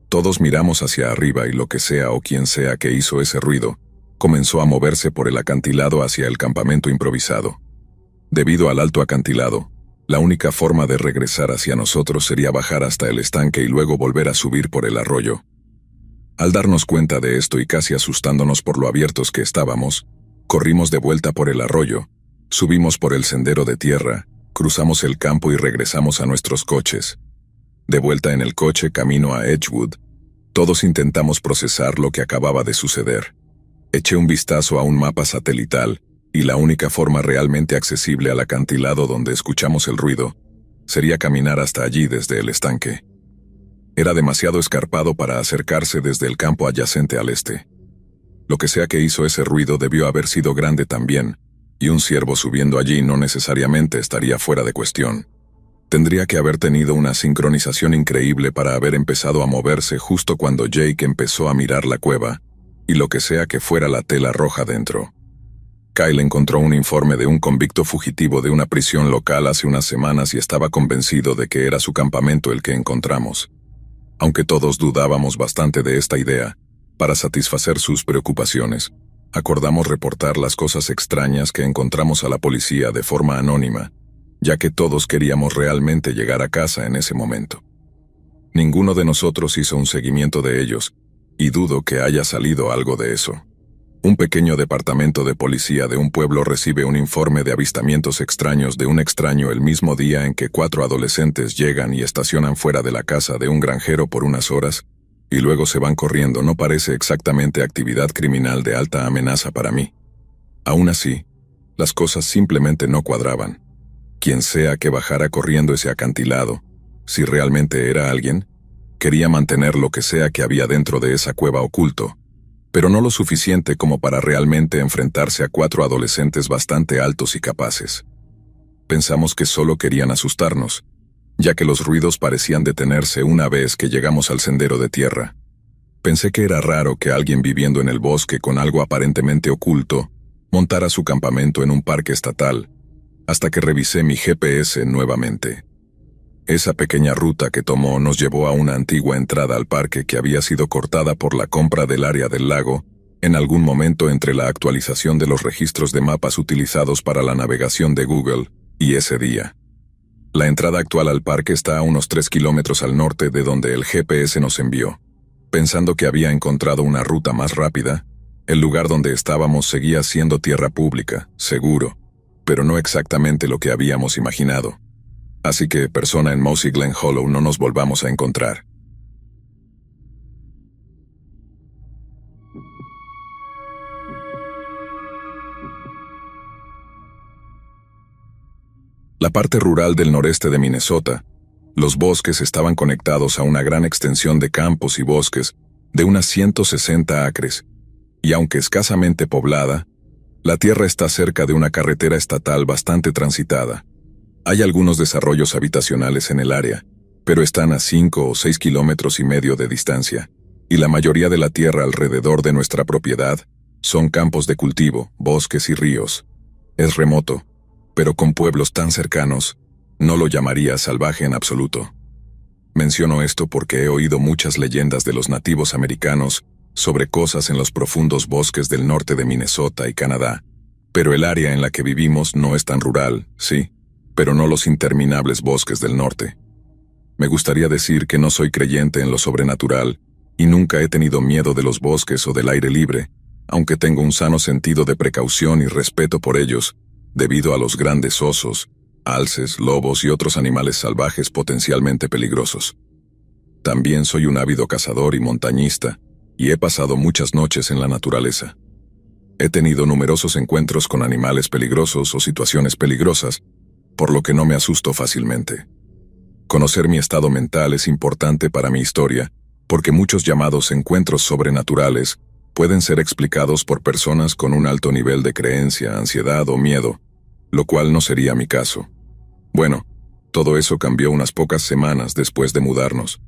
Todos miramos hacia arriba y lo que sea o quien sea que hizo ese ruido, comenzó a moverse por el acantilado hacia el campamento improvisado. Debido al alto acantilado, la única forma de regresar hacia nosotros sería bajar hasta el estanque y luego volver a subir por el arroyo. Al darnos cuenta de esto y casi asustándonos por lo abiertos que estábamos, corrimos de vuelta por el arroyo, subimos por el sendero de tierra, cruzamos el campo y regresamos a nuestros coches. De vuelta en el coche camino a Edgewood, todos intentamos procesar lo que acababa de suceder. Eché un vistazo a un mapa satelital, y la única forma realmente accesible al acantilado donde escuchamos el ruido sería caminar hasta allí desde el estanque. Era demasiado escarpado para acercarse desde el campo adyacente al este. Lo que sea que hizo ese ruido debió haber sido grande también, y un ciervo subiendo allí no necesariamente estaría fuera de cuestión. Tendría que haber tenido una sincronización increíble para haber empezado a moverse justo cuando Jake empezó a mirar la cueva, y lo que sea que fuera la tela roja dentro. Kyle encontró un informe de un convicto fugitivo de una prisión local hace unas semanas y estaba convencido de que era su campamento el que encontramos. Aunque todos dudábamos bastante de esta idea, para satisfacer sus preocupaciones, acordamos reportar las cosas extrañas que encontramos a la policía de forma anónima, ya que todos queríamos realmente llegar a casa en ese momento. Ninguno de nosotros hizo un seguimiento de ellos, y dudo que haya salido algo de eso. Un pequeño departamento de policía de un pueblo recibe un informe de avistamientos extraños de un extraño el mismo día en que 4 adolescentes llegan y estacionan fuera de la casa de un granjero por unas horas, y luego se van corriendo. No parece exactamente actividad criminal de alta amenaza para mí. Aún así, las cosas simplemente no cuadraban. Quien sea que bajara corriendo ese acantilado, si realmente era alguien, quería mantener lo que sea que había dentro de esa cueva oculto, pero no lo suficiente como para realmente enfrentarse a 4 adolescentes bastante altos y capaces. Pensamos que solo querían asustarnos, ya que los ruidos parecían detenerse una vez que llegamos al sendero de tierra. Pensé que era raro que alguien viviendo en el bosque con algo aparentemente oculto montara su campamento en un parque estatal, hasta que revisé mi GPS nuevamente. Esa pequeña ruta que tomó nos llevó a una antigua entrada al parque que había sido cortada por la compra del área del lago en algún momento entre la actualización de los registros de mapas utilizados para la navegación de Google y ese día. La entrada actual al parque está a unos 3 kilómetros al norte de donde el GPS nos envió. Pensando que había encontrado una ruta más rápida, el lugar donde estábamos seguía siendo tierra pública, seguro, pero no exactamente lo que habíamos imaginado. Así que, persona en Mossy Glen Hollow, no nos volvamos a encontrar. La parte rural del noreste de Minnesota, los bosques estaban conectados a una gran extensión de campos y bosques de unas 160 acres, y aunque escasamente poblada, la tierra está cerca de una carretera estatal bastante transitada. Hay algunos desarrollos habitacionales en el área, pero están a 5 o 6 kilómetros y medio de distancia, y la mayoría de la tierra alrededor de nuestra propiedad son campos de cultivo, bosques y ríos. Es remoto, pero con pueblos tan cercanos, no lo llamaría salvaje en absoluto. Menciono esto porque he oído muchas leyendas de los nativos americanos sobre cosas en los profundos bosques del norte de Minnesota y Canadá, pero el área en la que vivimos no es tan rural, sí, pero no los interminables bosques del norte. Me gustaría decir que no soy creyente en lo sobrenatural, y nunca he tenido miedo de los bosques o del aire libre, aunque tengo un sano sentido de precaución y respeto por ellos, debido a los grandes osos, alces, lobos y otros animales salvajes potencialmente peligrosos. También soy un ávido cazador y montañista, y he pasado muchas noches en la naturaleza. He tenido numerosos encuentros con animales peligrosos o situaciones peligrosas, por lo que no me asusto fácilmente. Conocer mi estado mental es importante para mi historia, porque muchos llamados encuentros sobrenaturales pueden ser explicados por personas con un alto nivel de creencia, ansiedad o miedo, lo cual no sería mi caso. Bueno, todo eso cambió unas pocas semanas después de mudarnos.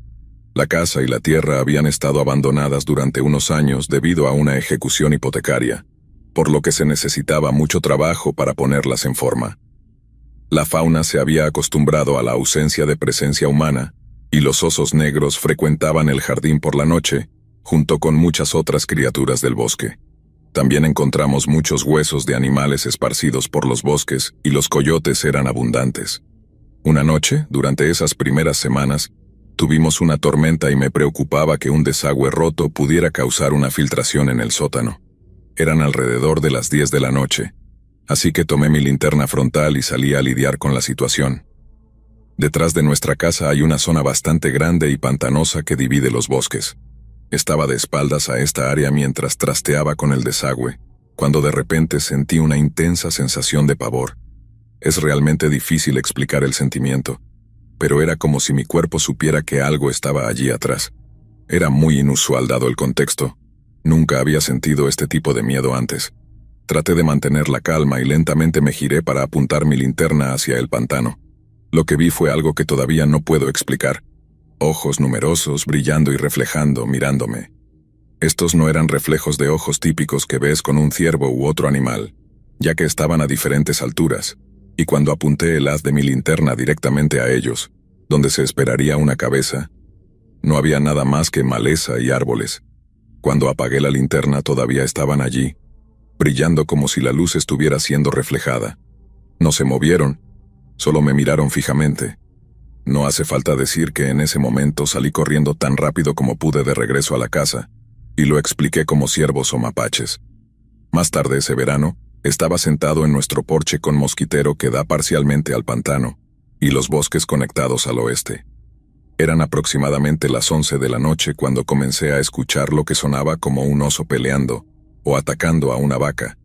La casa y la tierra habían estado abandonadas durante unos años debido a una ejecución hipotecaria, por lo que se necesitaba mucho trabajo para ponerlas en forma. La fauna se había acostumbrado a la ausencia de presencia humana, y los osos negros frecuentaban el jardín por la noche, junto con muchas otras criaturas del bosque. También encontramos muchos huesos de animales esparcidos por los bosques, y los coyotes eran abundantes. Una noche, durante esas primeras semanas, tuvimos una tormenta y me preocupaba que un desagüe roto pudiera causar una filtración en el sótano. Eran alrededor de las 10 de la noche, así que tomé mi linterna frontal y salí a lidiar con la situación. Detrás de nuestra casa hay una zona bastante grande y pantanosa que divide los bosques. Estaba de espaldas a esta área mientras trasteaba con el desagüe, cuando de repente sentí una intensa sensación de pavor. Es realmente difícil explicar el sentimiento, pero era como si mi cuerpo supiera que algo estaba allí atrás. Era muy inusual dado el contexto. Nunca había sentido este tipo de miedo antes. Traté de mantener la calma y lentamente me giré para apuntar mi linterna hacia el pantano. Lo que vi fue algo que todavía no puedo explicar. Ojos numerosos, brillando y reflejando, mirándome. Estos no eran reflejos de ojos típicos que ves con un ciervo u otro animal, ya que estaban a diferentes alturas, y cuando apunté el haz de mi linterna directamente a ellos, donde se esperaría una cabeza, no había nada más que maleza y árboles. Cuando apagué la linterna todavía estaban allí, brillando como si la luz estuviera siendo reflejada. No se movieron, solo me miraron fijamente. No hace falta decir que en ese momento salí corriendo tan rápido como pude de regreso a la casa, y lo expliqué como ciervos o mapaches. Más tarde ese verano, estaba sentado en nuestro porche con mosquitero que da parcialmente al pantano, y los bosques conectados al oeste. Eran aproximadamente las 11 de la noche cuando comencé a escuchar lo que sonaba como un oso peleando o atacando a una vaca,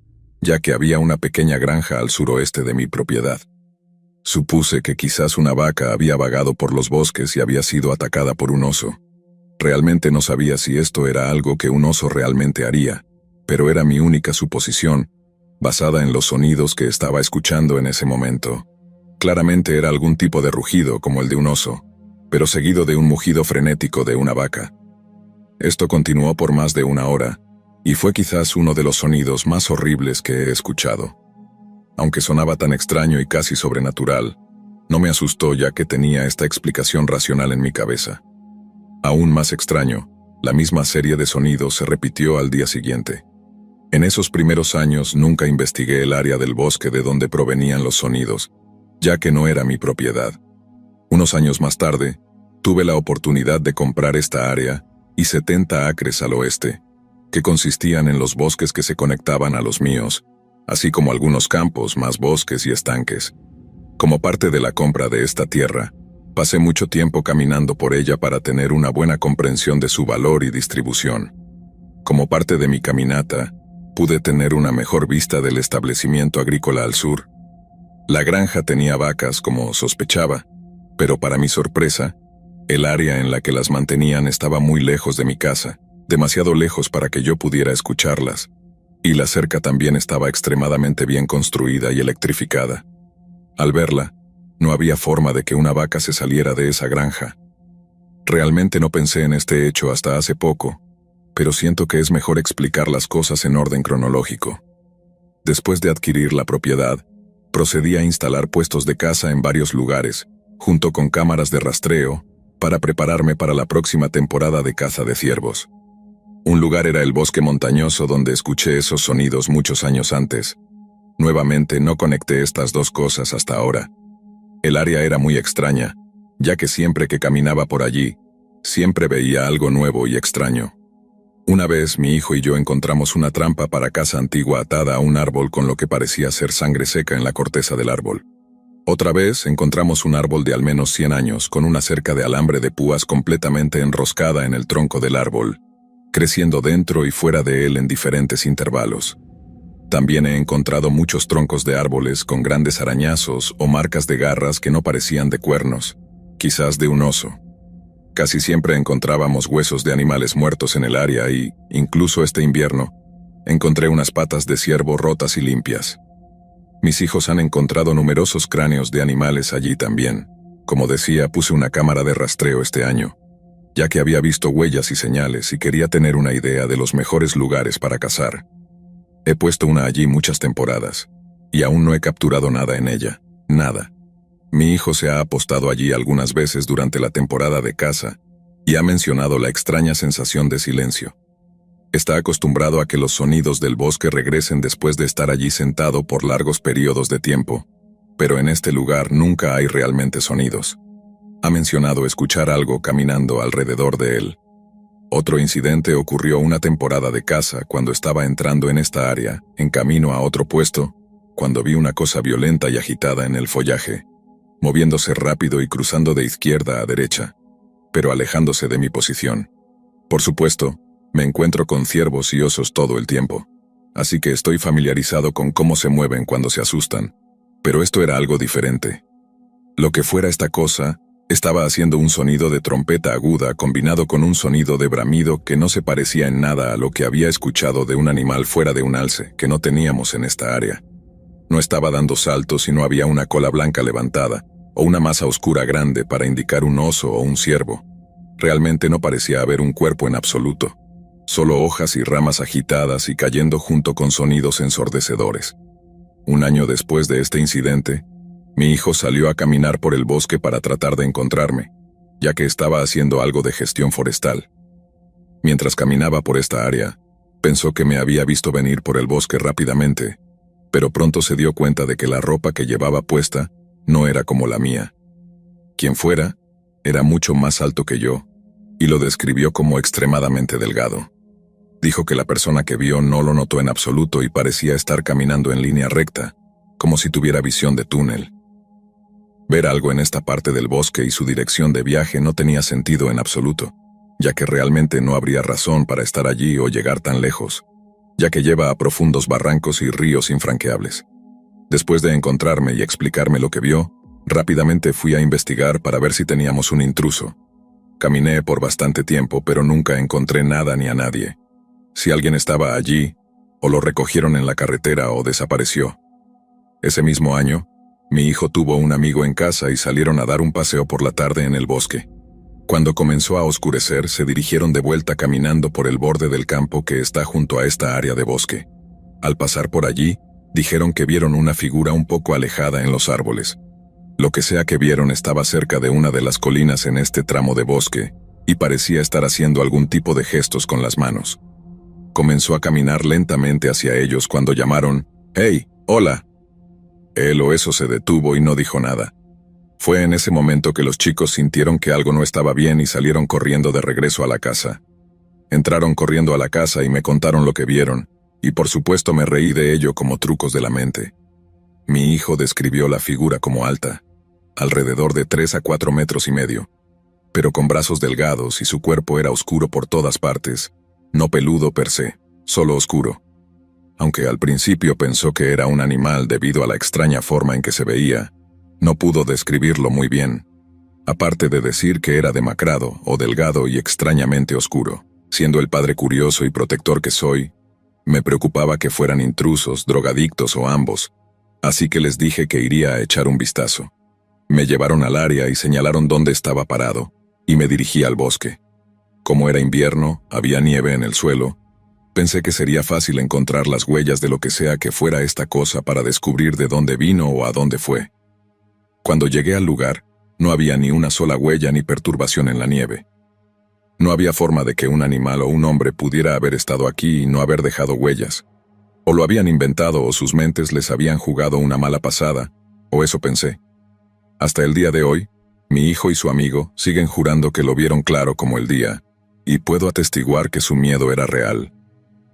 ya que había una pequeña granja al suroeste de mi propiedad. Supuse que quizás una vaca había vagado por los bosques y había sido atacada por un oso. Realmente no sabía si esto era algo que un oso realmente haría, pero era mi única suposición, basada en los sonidos que estaba escuchando en ese momento. Claramente era algún tipo de rugido como el de un oso, pero seguido de un mugido frenético de una vaca. Esto continuó por más de una hora, y fue quizás uno de los sonidos más horribles que he escuchado. Aunque sonaba tan extraño y casi sobrenatural, no me asustó ya que tenía esta explicación racional en mi cabeza. Aún más extraño, la misma serie de sonidos se repitió al día siguiente. En esos primeros años nunca investigué el área del bosque de donde provenían los sonidos, ya que no era mi propiedad. Unos años más tarde, tuve la oportunidad de comprar esta área y 70 acres al oeste, que consistían en los bosques que se conectaban a los míos, así como algunos campos, más bosques y estanques. Como parte de la compra de esta tierra, pasé mucho tiempo caminando por ella para tener una buena comprensión de su valor y distribución. Como parte de mi caminata, pude tener una mejor vista del establecimiento agrícola al sur. La granja tenía vacas como sospechaba, pero para mi sorpresa, el área en la que las mantenían estaba muy lejos de mi casa, demasiado lejos para que yo pudiera escucharlas, y la cerca también estaba extremadamente bien construida y electrificada. Al verla, no había forma de que una vaca se saliera de esa granja. Realmente no pensé en este hecho hasta hace poco, pero siento que es mejor explicar las cosas en orden cronológico. Después de adquirir la propiedad, procedí a instalar puestos de caza en varios lugares, junto con cámaras de rastreo, para prepararme para la próxima temporada de caza de ciervos. Un lugar era el bosque montañoso donde escuché esos sonidos muchos años antes. Nuevamente no conecté estas dos cosas hasta ahora. El área era muy extraña, ya que siempre que caminaba por allí, siempre veía algo nuevo y extraño. Una vez mi hijo y yo encontramos una trampa para caza antigua atada a un árbol con lo que parecía ser sangre seca en la corteza del árbol. Otra vez encontramos un árbol de al menos 100 años con una cerca de alambre de púas completamente enroscada en el tronco del árbol, creciendo dentro y fuera de él en diferentes intervalos. También he encontrado muchos troncos de árboles con grandes arañazos o marcas de garras que no parecían de cuernos, quizás de un oso. Casi siempre encontrábamos huesos de animales muertos en el área y, incluso este invierno, encontré unas patas de ciervo rotas y limpias. Mis hijos han encontrado numerosos cráneos de animales allí también. Como decía, puse una cámara de rastreo este año, ya que había visto huellas y señales y quería tener una idea de los mejores lugares para cazar. He puesto una allí muchas temporadas, y aún no he capturado nada en ella, nada. Mi hijo se ha apostado allí algunas veces durante la temporada de caza, y ha mencionado la extraña sensación de silencio. Está acostumbrado a que los sonidos del bosque regresen después de estar allí sentado por largos periodos de tiempo, pero en este lugar nunca hay realmente sonidos. Ha mencionado escuchar algo caminando alrededor de él. Otro incidente ocurrió una temporada de caza cuando estaba entrando en esta área, en camino a otro puesto, cuando vi una cosa violenta y agitada en el follaje, moviéndose rápido y cruzando de izquierda a derecha, pero alejándose de mi posición. Por supuesto, me encuentro con ciervos y osos todo el tiempo, así que estoy familiarizado con cómo se mueven cuando se asustan, pero esto era algo diferente. Lo que fuera esta cosa, Estaba haciendo un sonido de trompeta aguda combinado con un sonido de bramido que no se parecía en nada a lo que había escuchado de un animal fuera de un alce que no teníamos en esta área. No estaba dando saltos y no había una cola blanca levantada o una masa oscura grande para indicar un oso o un ciervo. Realmente no parecía haber un cuerpo en absoluto, solo hojas y ramas agitadas y cayendo junto con sonidos ensordecedores. Un año después de este incidente, mi hijo salió a caminar por el bosque para tratar de encontrarme, ya que estaba haciendo algo de gestión forestal. Mientras caminaba por esta área, pensó que me había visto venir por el bosque rápidamente, pero pronto se dio cuenta de que la ropa que llevaba puesta no era como la mía. Quien fuera, era mucho más alto que yo, y lo describió como extremadamente delgado. Dijo que la persona que vio no lo notó en absoluto y parecía estar caminando en línea recta, como si tuviera visión de túnel. Ver algo en esta parte del bosque y su dirección de viaje no tenía sentido en absoluto, ya que realmente no habría razón para estar allí o llegar tan lejos, ya que lleva a profundos barrancos y ríos infranqueables. Después de encontrarme y explicarme lo que vio, rápidamente fui a investigar para ver si teníamos un intruso. Caminé por bastante tiempo, pero nunca encontré nada ni a nadie. Si alguien estaba allí, o lo recogieron en la carretera o desapareció. Ese mismo año, mi hijo tuvo un amigo en casa y salieron a dar un paseo por la tarde en el bosque. Cuando comenzó a oscurecer, se dirigieron de vuelta caminando por el borde del campo que está junto a esta área de bosque. Al pasar por allí, dijeron que vieron una figura un poco alejada en los árboles. Lo que sea que vieron estaba cerca de una de las colinas en este tramo de bosque, y parecía estar haciendo algún tipo de gestos con las manos. Comenzó a caminar lentamente hacia ellos cuando llamaron, «¡Hey, hola!». Él o eso se detuvo y no dijo nada. Fue en ese momento que los chicos sintieron que algo no estaba bien y salieron corriendo de regreso a la casa. Entraron corriendo a la casa y me contaron lo que vieron, y por supuesto me reí de ello como trucos de la mente. Mi hijo describió la figura como alta, alrededor de 3 a 4 metros y medio, pero con brazos delgados y su cuerpo era oscuro por todas partes, no peludo per se, solo oscuro. Aunque al principio pensó que era un animal debido a la extraña forma en que se veía, no pudo describirlo muy bien, aparte de decir que era demacrado o delgado y extrañamente oscuro. Siendo el padre curioso y protector que soy, me preocupaba que fueran intrusos, drogadictos o ambos, así que les dije que iría a echar un vistazo. Me llevaron al área y señalaron dónde estaba parado, y me dirigí al bosque. Como era invierno, había nieve en el suelo. Pensé que sería fácil encontrar las huellas de lo que sea que fuera esta cosa para descubrir de dónde vino o a dónde fue. Cuando llegué al lugar, no había ni una sola huella ni perturbación en la nieve. No había forma de que un animal o un hombre pudiera haber estado aquí y no haber dejado huellas. O lo habían inventado o sus mentes les habían jugado una mala pasada, o eso pensé. Hasta el día de hoy, mi hijo y su amigo siguen jurando que lo vieron claro como el día, y puedo atestiguar que su miedo era real.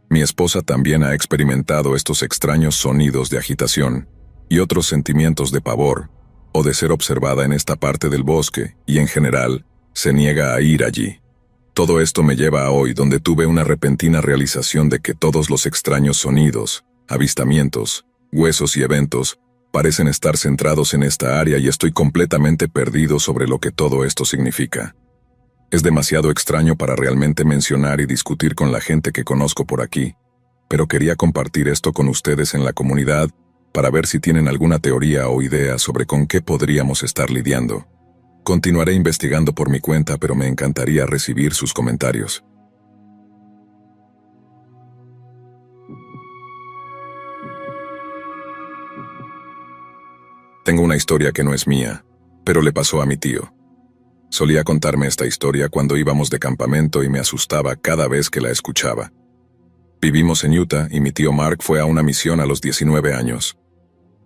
Mi esposa también ha experimentado estos extraños sonidos de agitación y otros sentimientos de pavor, o de ser observada en esta parte del bosque, y en general, se niega a ir allí. Todo esto me lleva a hoy, donde tuve una repentina realización de que todos los extraños sonidos, avistamientos, huesos y eventos parecen estar centrados en esta área y estoy completamente perdido sobre lo que todo esto significa. Es demasiado extraño para realmente mencionar y discutir con la gente que conozco por aquí, pero quería compartir esto con ustedes en la comunidad para ver si tienen alguna teoría o idea sobre con qué podríamos estar lidiando. Continuaré investigando por mi cuenta, pero me encantaría recibir sus comentarios. Tengo una historia que no es mía, pero le pasó a mi tío. Solía contarme esta historia cuando íbamos de campamento y me asustaba cada vez que la escuchaba. Vivimos en Utah y mi tío Mark fue a una misión a los 19 años.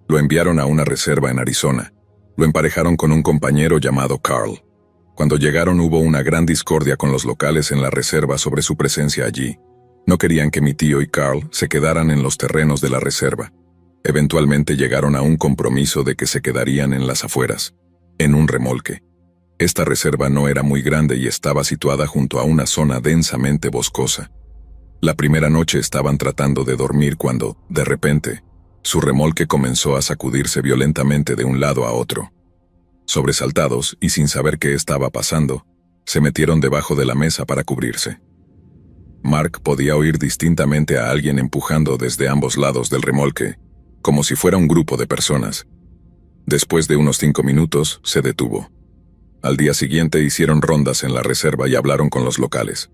Lo enviaron a una reserva en Arizona. Lo emparejaron con un compañero llamado Carl. Cuando llegaron hubo una gran discordia con los locales en la reserva sobre su presencia allí. No querían que mi tío y Carl se quedaran en los terrenos de la reserva. Eventualmente llegaron a un compromiso de que se quedarían en las afueras, en un remolque. Esta reserva no era muy grande y estaba situada junto a una zona densamente boscosa. La primera noche estaban tratando de dormir cuando, de repente, su remolque comenzó a sacudirse violentamente de un lado a otro. Sobresaltados y sin saber qué estaba pasando, se metieron debajo de la mesa para cubrirse. Mark podía oír distintamente a alguien empujando desde ambos lados del remolque, como si fuera un grupo de personas. Después de unos 5 minutos, se detuvo. Al día siguiente hicieron rondas en la reserva y hablaron con los locales.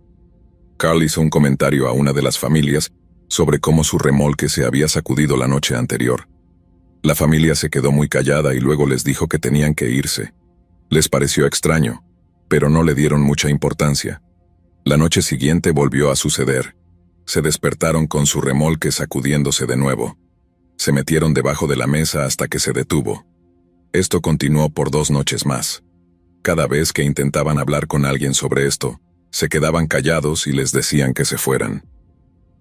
Carl hizo un comentario a una de las familias sobre cómo su remolque se había sacudido la noche anterior. La familia se quedó muy callada y luego les dijo que tenían que irse. Les pareció extraño, pero no le dieron mucha importancia. La noche siguiente volvió a suceder. Se despertaron con su remolque sacudiéndose de nuevo. Se metieron debajo de la mesa hasta que se detuvo. Esto continuó por 2 noches más. Cada vez que intentaban hablar con alguien sobre esto, se quedaban callados y les decían que se fueran.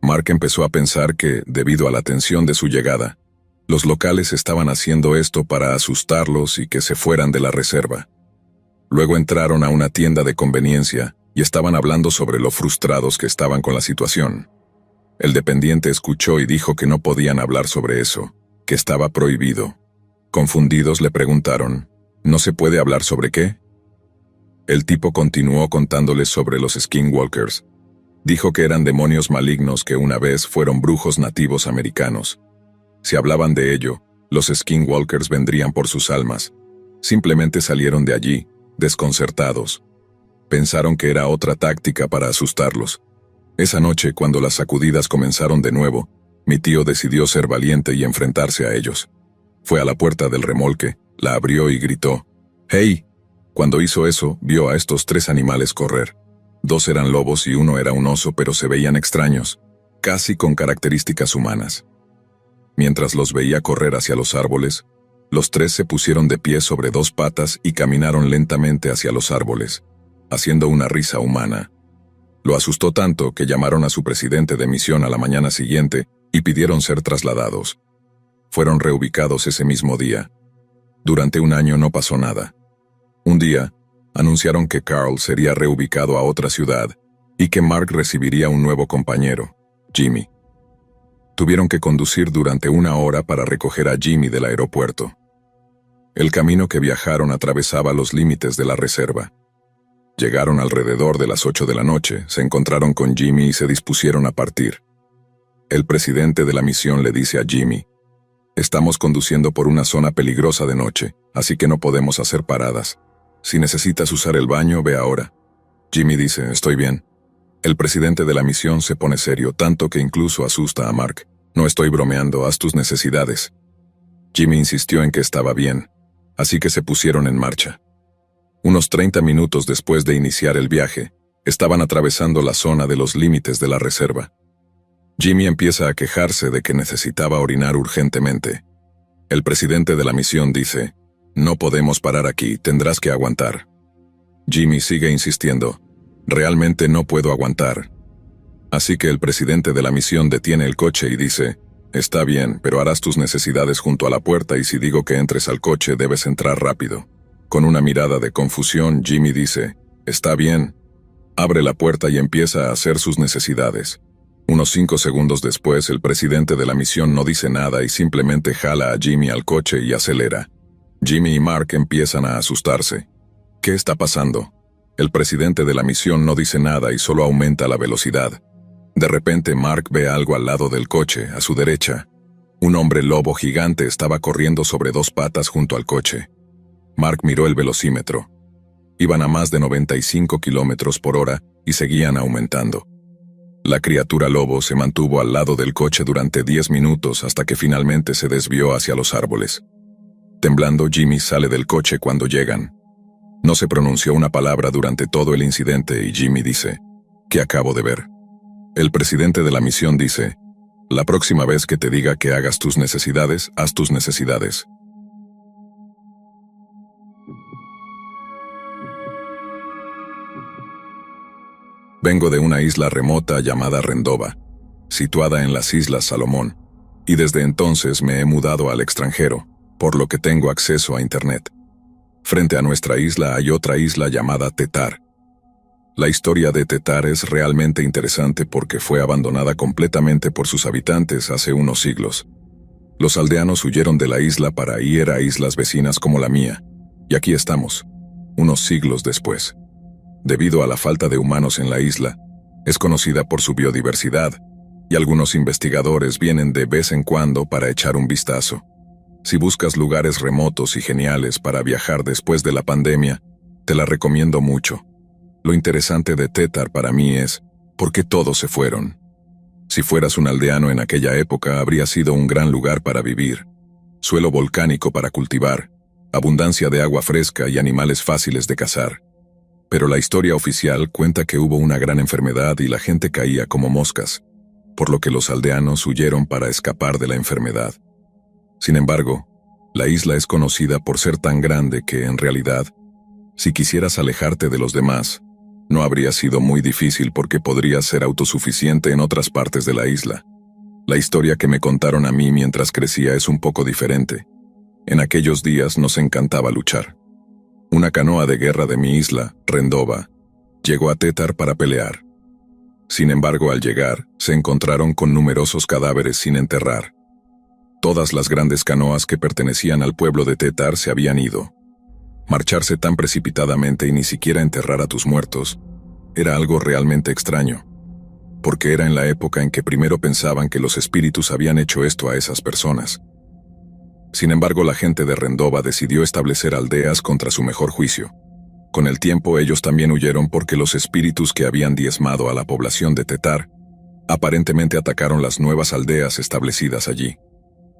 Mark empezó a pensar que, debido a la tensión de su llegada, los locales estaban haciendo esto para asustarlos y que se fueran de la reserva. Luego entraron a una tienda de conveniencia y estaban hablando sobre lo frustrados que estaban con la situación. El dependiente escuchó y dijo que no podían hablar sobre eso, que estaba prohibido. Confundidos le preguntaron, ¿no se puede hablar sobre qué? El tipo continuó contándoles sobre los skinwalkers. Dijo que eran demonios malignos que una vez fueron brujos nativos americanos. Si hablaban de ello, los skinwalkers vendrían por sus almas. Simplemente salieron de allí, desconcertados. Pensaron que era otra táctica para asustarlos. Esa noche, cuando las sacudidas comenzaron de nuevo, mi tío decidió ser valiente y enfrentarse a ellos. Fue a la puerta del remolque, la abrió y gritó, ¡Hey! Cuando hizo eso, vio a estos 3 animales correr. 2 eran lobos y 1 era un oso, pero se veían extraños, casi con características humanas. Mientras los veía correr hacia los árboles, los 3 se pusieron de pie sobre 2 patas y caminaron lentamente hacia los árboles, haciendo una risa humana. Lo asustó tanto que llamaron a su presidente de misión a la mañana siguiente y pidieron ser trasladados. Fueron reubicados ese mismo día. Durante 1 año no pasó nada. Un día, anunciaron que Carl sería reubicado a otra ciudad y que Mark recibiría un nuevo compañero, Jimmy. Tuvieron que conducir durante 1 hora para recoger a Jimmy del aeropuerto. El camino que viajaron atravesaba los límites de la reserva. Llegaron alrededor de las 8 de la noche, se encontraron con Jimmy y se dispusieron a partir. El presidente de la misión le dice a Jimmy, «Estamos conduciendo por una zona peligrosa de noche, así que no podemos hacer paradas. Si necesitas usar el baño, ve ahora». Jimmy dice, «Estoy bien». El presidente de la misión se pone serio, tanto que incluso asusta a Mark. «No estoy bromeando, haz tus necesidades». Jimmy insistió en que estaba bien, así que se pusieron en marcha. Unos 30 minutos después de iniciar el viaje, estaban atravesando la zona de los límites de la reserva. Jimmy empieza a quejarse de que necesitaba orinar urgentemente. El presidente de la misión dice, «No podemos parar aquí, tendrás que aguantar». Jimmy sigue insistiendo, «Realmente no puedo aguantar». Así que el presidente de la misión detiene el coche y dice, «Está bien, pero harás tus necesidades junto a la puerta y si digo que entres al coche debes entrar rápido». Con una mirada de confusión, Jimmy dice, «Está bien». Abre la puerta y empieza a hacer sus necesidades. Unos 5 segundos después, el presidente de la misión no dice nada y simplemente jala a Jimmy al coche y acelera. Jimmy y Mark empiezan a asustarse. ¿Qué está pasando? El presidente de la misión no dice nada y solo aumenta la velocidad. De repente, Mark ve algo al lado del coche, a su derecha. Un hombre lobo gigante estaba corriendo sobre 2 patas junto al coche. Mark miró el velocímetro. Iban a más de 95 kilómetros por hora y seguían aumentando. La criatura lobo se mantuvo al lado del coche durante 10 minutos hasta que finalmente se desvió hacia los árboles. Temblando, Jimmy sale del coche cuando llegan. No se pronunció una palabra durante todo el incidente y Jimmy dice, «¿Qué acabo de ver?». El presidente de la misión dice, «La próxima vez que te diga que hagas tus necesidades, haz tus necesidades». Vengo de una isla remota llamada Rendova, situada en las Islas Salomón, y desde entonces me he mudado al extranjero, por lo que tengo acceso a Internet. Frente a nuestra isla hay otra isla llamada Tetar. La historia de Tetar es realmente interesante porque fue abandonada completamente por sus habitantes hace unos siglos. Los aldeanos huyeron de la isla para ir a islas vecinas como la mía. Y aquí estamos, unos siglos después. Debido a la falta de humanos en la isla, es conocida por su biodiversidad, y algunos investigadores vienen de vez en cuando para echar un vistazo. Si buscas lugares remotos y geniales para viajar después de la pandemia, te la recomiendo mucho. Lo interesante de Tétar para mí es por qué todos se fueron. Si fueras un aldeano en aquella época, habría sido un gran lugar para vivir. Suelo volcánico para cultivar, abundancia de agua fresca y animales fáciles de cazar. Pero la historia oficial cuenta que hubo una gran enfermedad y la gente caía como moscas, por lo que los aldeanos huyeron para escapar de la enfermedad. Sin embargo, la isla es conocida por ser tan grande que, en realidad, si quisieras alejarte de los demás, no habría sido muy difícil porque podrías ser autosuficiente en otras partes de la isla. La historia que me contaron a mí mientras crecía es un poco diferente. En aquellos días nos encantaba luchar. Una canoa de guerra de mi isla, Rendova, llegó a Tétar para pelear. Sin embargo, al llegar, se encontraron con numerosos cadáveres sin enterrar. Todas las grandes canoas que pertenecían al pueblo de Tétar se habían ido. Marcharse tan precipitadamente y ni siquiera enterrar a tus muertos era algo realmente extraño, porque era en la época en que primero pensaban que los espíritus habían hecho esto a esas personas. Sin embargo, la gente de Rendova decidió establecer aldeas contra su mejor juicio. Con el tiempo ellos también huyeron porque los espíritus que habían diezmado a la población de Tétar aparentemente atacaron las nuevas aldeas establecidas allí.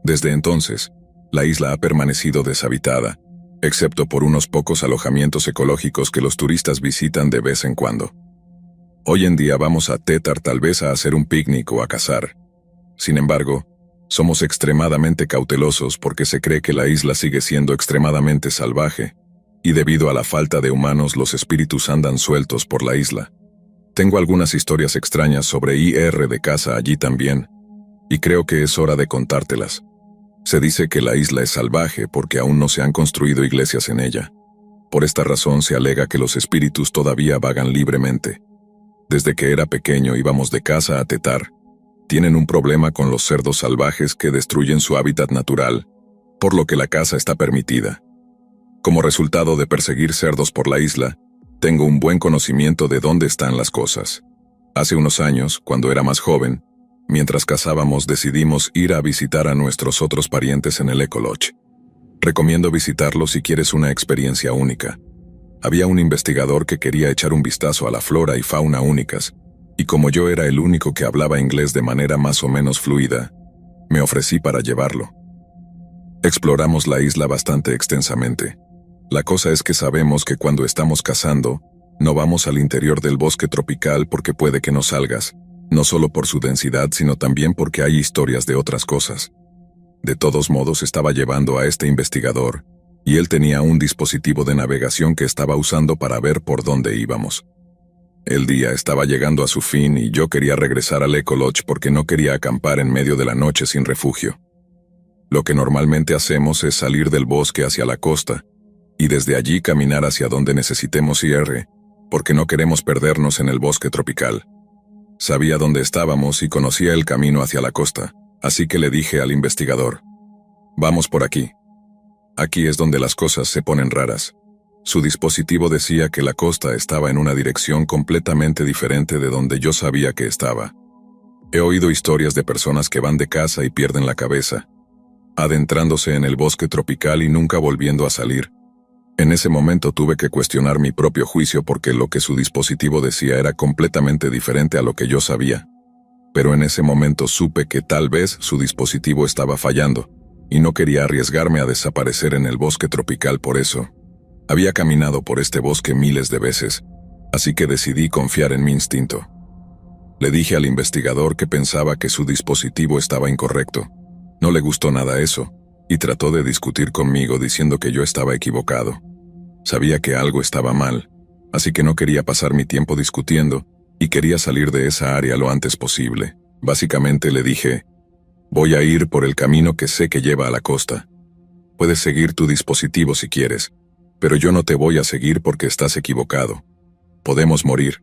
Desde entonces, la isla ha permanecido deshabitada, excepto por unos pocos alojamientos ecológicos que los turistas visitan de vez en cuando. Hoy en día vamos a Tétar tal vez a hacer un picnic o a cazar. Sin embargo, somos extremadamente cautelosos porque se cree que la isla sigue siendo extremadamente salvaje, y debido a la falta de humanos los espíritus andan sueltos por la isla. Tengo algunas historias extrañas sobre ir de caza allí también, y creo que es hora de contártelas. Se dice que la isla es salvaje porque aún no se han construido iglesias en ella. Por esta razón se alega que los espíritus todavía vagan libremente. Desde que era pequeño íbamos de caza a Tétar. Tienen un problema con los cerdos salvajes que destruyen su hábitat natural, por lo que la caza está permitida. Como resultado de perseguir cerdos por la isla, tengo un buen conocimiento de dónde están las cosas. Hace unos años, cuando era más joven, mientras cazábamos decidimos ir a visitar a nuestros otros parientes en el Eco Lodge. Recomiendo visitarlo si quieres una experiencia única. Había un investigador que quería echar un vistazo a la flora y fauna únicas, y como yo era el único que hablaba inglés de manera más o menos fluida, me ofrecí para llevarlo. Exploramos la isla bastante extensamente. La cosa es que sabemos que cuando estamos cazando, no vamos al interior del bosque tropical porque puede que no salgas, no solo por su densidad sino también porque hay historias de otras cosas. De todos modos estaba llevando a este investigador, y él tenía un dispositivo de navegación que estaba usando para ver por dónde íbamos. El día estaba llegando a su fin y yo quería regresar al Eco Lodge porque no quería acampar en medio de la noche sin refugio. Lo que normalmente hacemos es salir del bosque hacia la costa, y desde allí caminar hacia donde necesitemos ir, porque no queremos perdernos en el bosque tropical. Sabía dónde estábamos y conocía el camino hacia la costa, así que le dije al investigador: «Vamos por aquí. Aquí es donde las cosas se ponen raras». Su dispositivo decía que la costa estaba en una dirección completamente diferente de donde yo sabía que estaba. He oído historias de personas que van de caza y pierden la cabeza, adentrándose en el bosque tropical y nunca volviendo a salir. En ese momento tuve que cuestionar mi propio juicio porque lo que su dispositivo decía era completamente diferente a lo que yo sabía. Pero en ese momento supe que tal vez su dispositivo estaba fallando, y no quería arriesgarme a desaparecer en el bosque tropical por eso. Había caminado por este bosque miles de veces, así que decidí confiar en mi instinto. Le dije al investigador que pensaba que su dispositivo estaba incorrecto. No le gustó nada eso, y trató de discutir conmigo diciendo que yo estaba equivocado. Sabía que algo estaba mal, así que no quería pasar mi tiempo discutiendo, y quería salir de esa área lo antes posible. Básicamente le dije: «Voy a ir por el camino que sé que lleva a la costa. Puedes seguir tu dispositivo si quieres, pero yo no te voy a seguir porque estás equivocado. Podemos morir».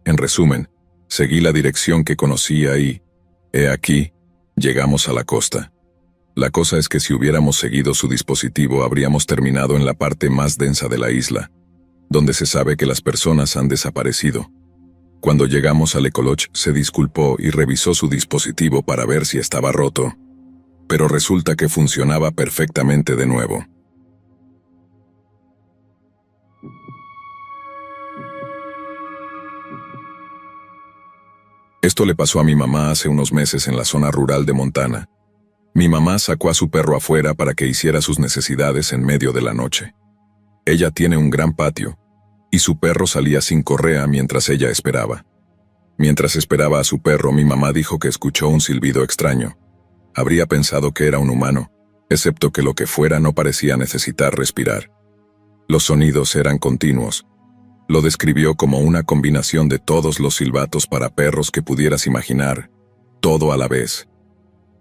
En resumen, seguí la dirección que conocía y, he aquí, llegamos a la costa. La cosa es que si hubiéramos seguido su dispositivo habríamos terminado en la parte más densa de la isla, donde se sabe que las personas han desaparecido. Cuando llegamos al Ecolodge se disculpó y revisó su dispositivo para ver si estaba roto, pero resulta que funcionaba perfectamente de nuevo. Esto le pasó a mi mamá hace unos meses en la zona rural de Montana. Mi mamá sacó a su perro afuera para que hiciera sus necesidades en medio de la noche. Ella tiene un gran patio, y su perro salía sin correa mientras ella esperaba. Mientras esperaba a su perro, mi mamá dijo que escuchó un silbido extraño. Habría pensado que era un humano, excepto que lo que fuera no parecía necesitar respirar. Los sonidos eran continuos. Lo describió como una combinación de todos los silbatos para perros que pudieras imaginar, todo a la vez.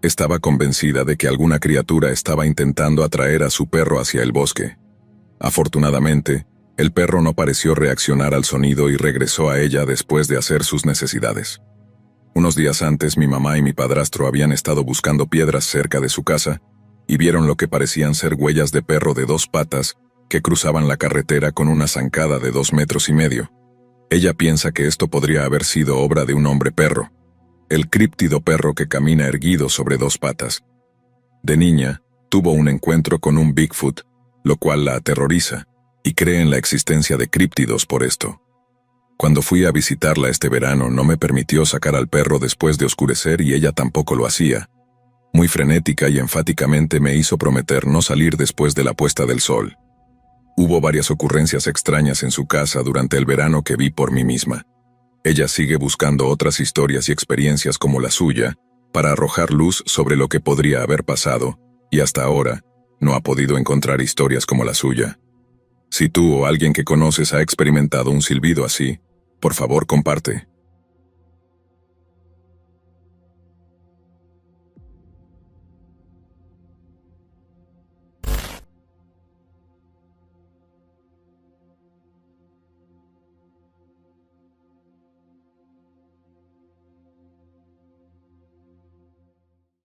Estaba convencida de que alguna criatura estaba intentando atraer a su perro hacia el bosque. Afortunadamente, el perro no pareció reaccionar al sonido y regresó a ella después de hacer sus necesidades. Unos días antes, mi mamá y mi padrastro habían estado buscando piedras cerca de su casa y vieron lo que parecían ser huellas de perro de 2 patas que cruzaban la carretera con una zancada de 2,5 metros. Ella piensa que esto podría haber sido obra de un hombre perro, el críptido perro que camina erguido sobre 2 patas. De niña, tuvo un encuentro con un Bigfoot, lo cual la aterroriza, y cree en la existencia de críptidos por esto. Cuando fui a visitarla este verano no me permitió sacar al perro después de oscurecer y ella tampoco lo hacía. Muy frenética y enfáticamente me hizo prometer no salir después de la puesta del sol. Hubo varias ocurrencias extrañas en su casa durante el verano que vi por mí misma. Ella sigue buscando otras historias y experiencias como la suya para arrojar luz sobre lo que podría haber pasado, y hasta ahora no ha podido encontrar historias como la suya. Si tú o alguien que conoces ha experimentado un silbido así, por favor comparte.